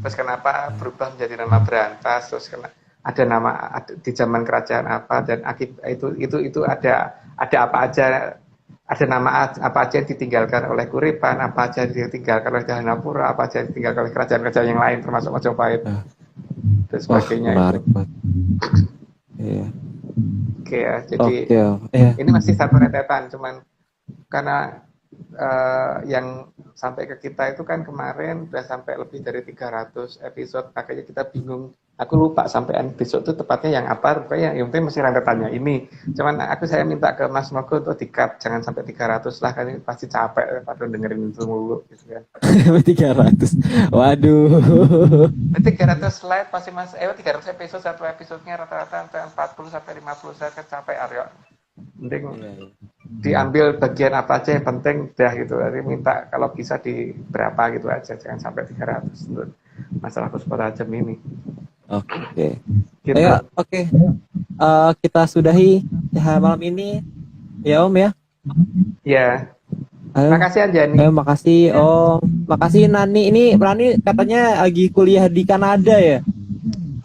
Terus kenapa berubah menjadi nama Berantas, terus ada nama di zaman kerajaan apa, dan itu ada apa aja. Ada nama apa aja yang ditinggalkan oleh Kuripan, apa aja yang ditinggalkan oleh Jahanapura, apa aja yang ditinggalkan oleh kerajaan-kerajaan yang lain, termasuk Majapahit dan sebagainya. Menarik banget. Iya. Oke ya, jadi ini masih satu rentetan, cuman karena yang sampai ke kita itu kan kemarin udah sampai lebih dari 300 episode, makanya kita bingung. Aku lupa sampean besok itu tepatnya yang apa, pokoknya yang penting masih rentetannya ini. Cuman saya minta ke Mas Mogo untuk di-cut, jangan sampai 300 lah, kan ini pasti capek pada dengerin itu mulu gitu kan. 300. Waduh. 300 slide pasti Mas, 300 episode, satu episodenya rata-rata 40 sampai 50, saya kan capek Aryo. Mending diambil bagian apa aja yang penting dah gitu. Jadi minta kalau bisa di berapa gitu aja, jangan sampai 300 untuk masalah Puspotajem ini. Oke. Gitu. Oke. Kita sudahi malam ini ya Om ya. Ya. Makasih Anjani. Makasih Om. Makasih Nani. Ini Nani katanya lagi kuliah di Kanada ya?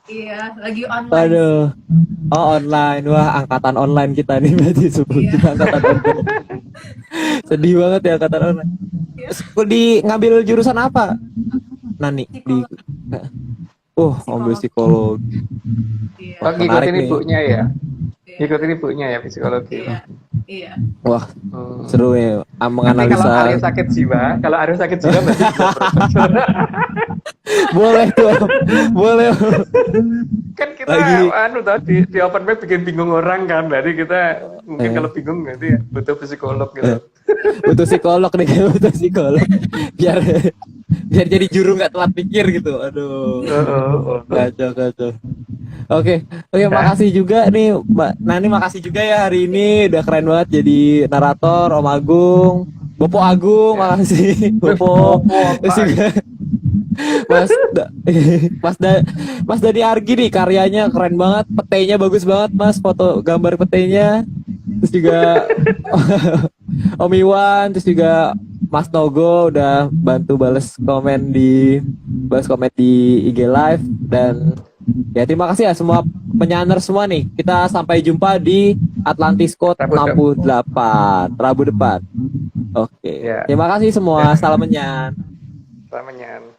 Iya, lagi online. Aduh. Oh online. Wah, angkatan online kita nih berarti sebelum kita angkatan online. Sedih banget ya angkatan online. Di ngambil jurusan apa? Nani di Psikologi. ngambil psikologi. Iya. Oh, Menarik ngikutin nih. ibunya ya. Iya. Ngikutin ibunya ya psikologi. Iya. Iya. Wah, Hmm. seru ya Nanti kalau menganalisa. Aryo sakit jiwa, berarti juga profesor. Boleh tuh. Boleh. Kan kita Lagi. di open mic bikin bingung orang kan, berarti kita mungkin kalau bingung nanti butuh psikolog gitu. Butuh psikolog nih, butuh psikolog. Biar biar jadi juru nggak telat pikir gitu. Aduh. Kacau. Oke, makasih juga nih Mbak Nani, makasih juga ya hari ini udah keren banget jadi narator. Om Agung, Bopo Agung, makasih Bopo. Terus juga Mas Da- Mas Da- Mas Dani Argi nih karyanya keren banget, petainya bagus banget Mas, foto gambar petainya. Terus juga Om Iwan, terus juga Mas Nogo udah bantu balas komen di IG Live. Dan ya terima kasih ya semua penyanyi semua nih. Kita sampai jumpa di Atlantis Code Rabu 68 Rabu depan. Oke. Ya. Terima kasih semua. Salam menyan. Namanya.